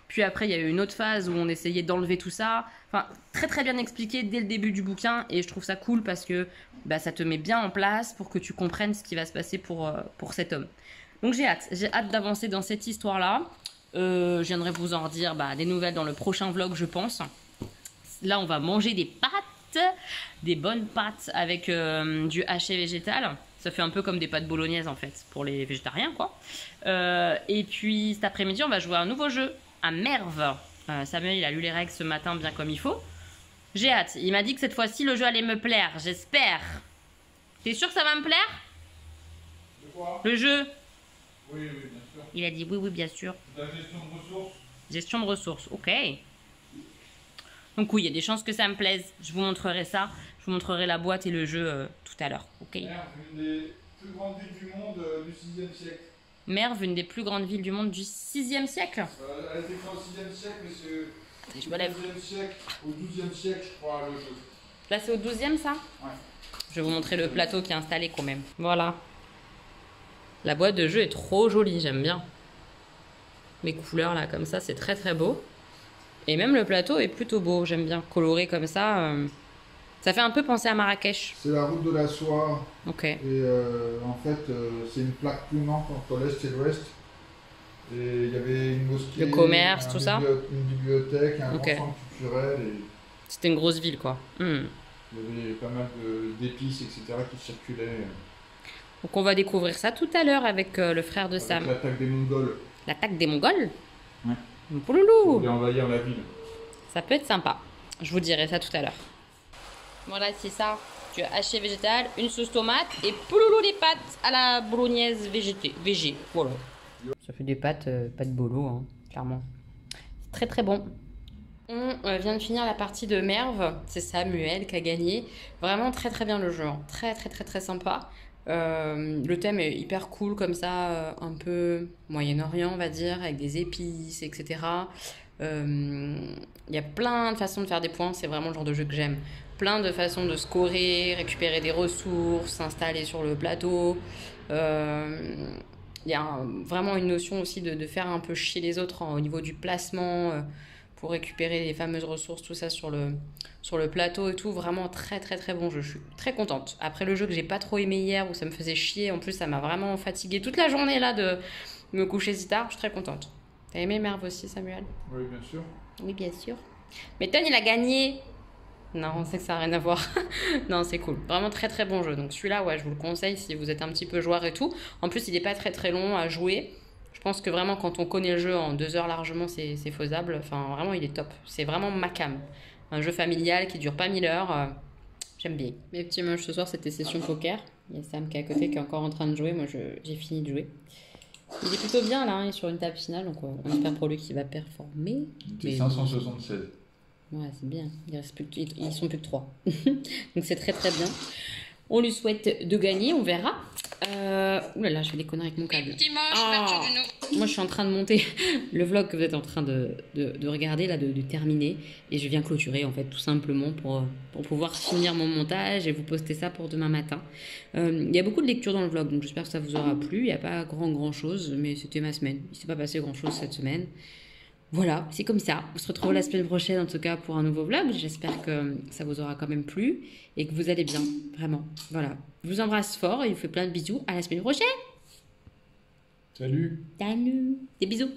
Puis après, il y a eu une autre phase où on essayait d'enlever tout ça. Enfin, très très bien expliqué dès le début du bouquin et je trouve ça cool parce que bah, ça te met bien en place pour que tu comprennes ce qui va se passer pour cet homme. Donc j'ai hâte d'avancer dans cette histoire-là. Je viendrai vous en redire des nouvelles dans le prochain vlog, je pense. Là, on va manger des pâtes, des bonnes pâtes avec du haché végétal. Ça fait un peu comme des pâtes bolognaises, en fait, pour les végétariens, quoi. Et puis, cet après-midi, on va jouer à un nouveau jeu, à Merve. Samuel, il a lu les règles ce matin bien comme il faut. J'ai hâte. Il m'a dit que cette fois-ci, le jeu allait me plaire. J'espère. T'es sûr que ça va me plaire? De quoi? Le jeu? Oui, bien sûr. Il a dit oui, bien sûr. La gestion de ressources? Gestion de ressources, ok. Donc oui, il y a des chances que ça me plaise. Je vous montrerai ça. Je vous montrerai la boîte et le jeu tout à l'heure. Ok. Merve, une des plus grandes villes du monde du 6e siècle. Merve, une des plus grandes villes du monde du 6e siècle. Elle a été créée au 6e siècle, mais Je me lève. Au XIIe siècle, je crois, le jeu. Là, c'est au 12e, ça? Ouais. Je vais vous montrer le plateau qui est installé quand même. Voilà. La boîte de jeu est trop jolie, j'aime bien. Mes couleurs là, comme ça, c'est très très beau. Et même le plateau est plutôt beau, j'aime bien. Coloré comme ça. Ça fait un peu penser à Marrakech. C'est la route de la soie. Ok. Et en fait, c'est une plaque tournante entre l'Est et l'Ouest. Et il y avait une mosquée, Le commerce, tout ça. Une bibliothèque, un Ok. grand centre culturel. Et C'était une grosse ville, quoi. il y avait pas mal d'épices, etc. qui circulaient. Donc on va découvrir ça tout à l'heure avec le frère de Avec Sam. l'attaque des Mongols. L'attaque des Mongols? Ouais. Ils Pouloulou! voulaient envahir la ville. Ça peut être sympa. Je vous dirai ça tout à l'heure. Voilà, c'est ça. Tu as haché végétal, une sauce tomate et pouloulou les pâtes à la bolognaise végé. Voilà. Ça fait des pâtes, pâtes bolo, hein, clairement. C'est très très bon. On vient de finir la partie de Merve. C'est Samuel qui a gagné. Vraiment très très bien le jeu. Hein. Très très très très sympa. Le thème est hyper cool comme ça, un peu Moyen-Orient on va dire, avec des épices, etc. Il y a plein de façons de faire des points, c'est vraiment le genre de jeu que j'aime. Plein de façons de scorer, récupérer des ressources, s'installer sur le plateau. Il y a vraiment une notion aussi de faire un peu chier les autres au niveau du placement pour récupérer les fameuses ressources, tout ça sur le plateau et tout. Vraiment très très très bon jeu. Je suis très contente. Après le jeu que j'ai pas trop aimé hier où ça me faisait chier, en plus ça m'a vraiment fatiguée toute la journée là de me coucher si tard, je suis très contente. T'as aimé Merve aussi, Samuel? Oui, bien sûr. Oui, bien sûr. Mais Ton, il a gagné. Non, on sait que ça n'a rien à voir. Non, c'est cool. Vraiment très très bon jeu. Donc celui-là, ouais, je vous le conseille si vous êtes un petit peu joueur et tout. En plus, il n'est pas très très long à jouer. Je pense que vraiment, quand on connaît le jeu en 2 heures largement, c'est faisable. Enfin, vraiment, il est top. C'est vraiment ma cam. Un jeu familial qui dure pas 1000 heures. J'aime bien. Mes petits manches ce soir, c'était session poker. Il y a Sam qui est à côté qui est encore en train de jouer. Moi, j'ai fini de jouer. Il est plutôt bien là, hein, il est sur une table finale, donc on espère pour lui qu'il va performer. Il était 576. Ouais, c'est bien. Ils sont plus que 3. Donc c'est très très bien. On lui souhaite de gagner, on verra. Ouh là là, je fais des conneries avec mon câble. Moi, je suis en train de monter le vlog que vous êtes en train de regarder, là, de terminer. Et je viens clôturer, en fait, tout simplement pour pouvoir finir mon montage et vous poster ça pour demain matin. Il y a beaucoup de lectures dans le vlog, donc j'espère que ça vous aura plu. Il n'y a pas grand chose, mais c'était ma semaine. Il ne s'est pas passé grand chose cette semaine. Voilà, c'est comme ça. On se retrouve la semaine prochaine, en tout cas, pour un nouveau vlog. J'espère que ça vous aura quand même plu et que vous allez bien, vraiment. Voilà. Je vous embrasse fort et je vous fais plein de bisous. À la semaine prochaine. Salut. Salut. Des bisous.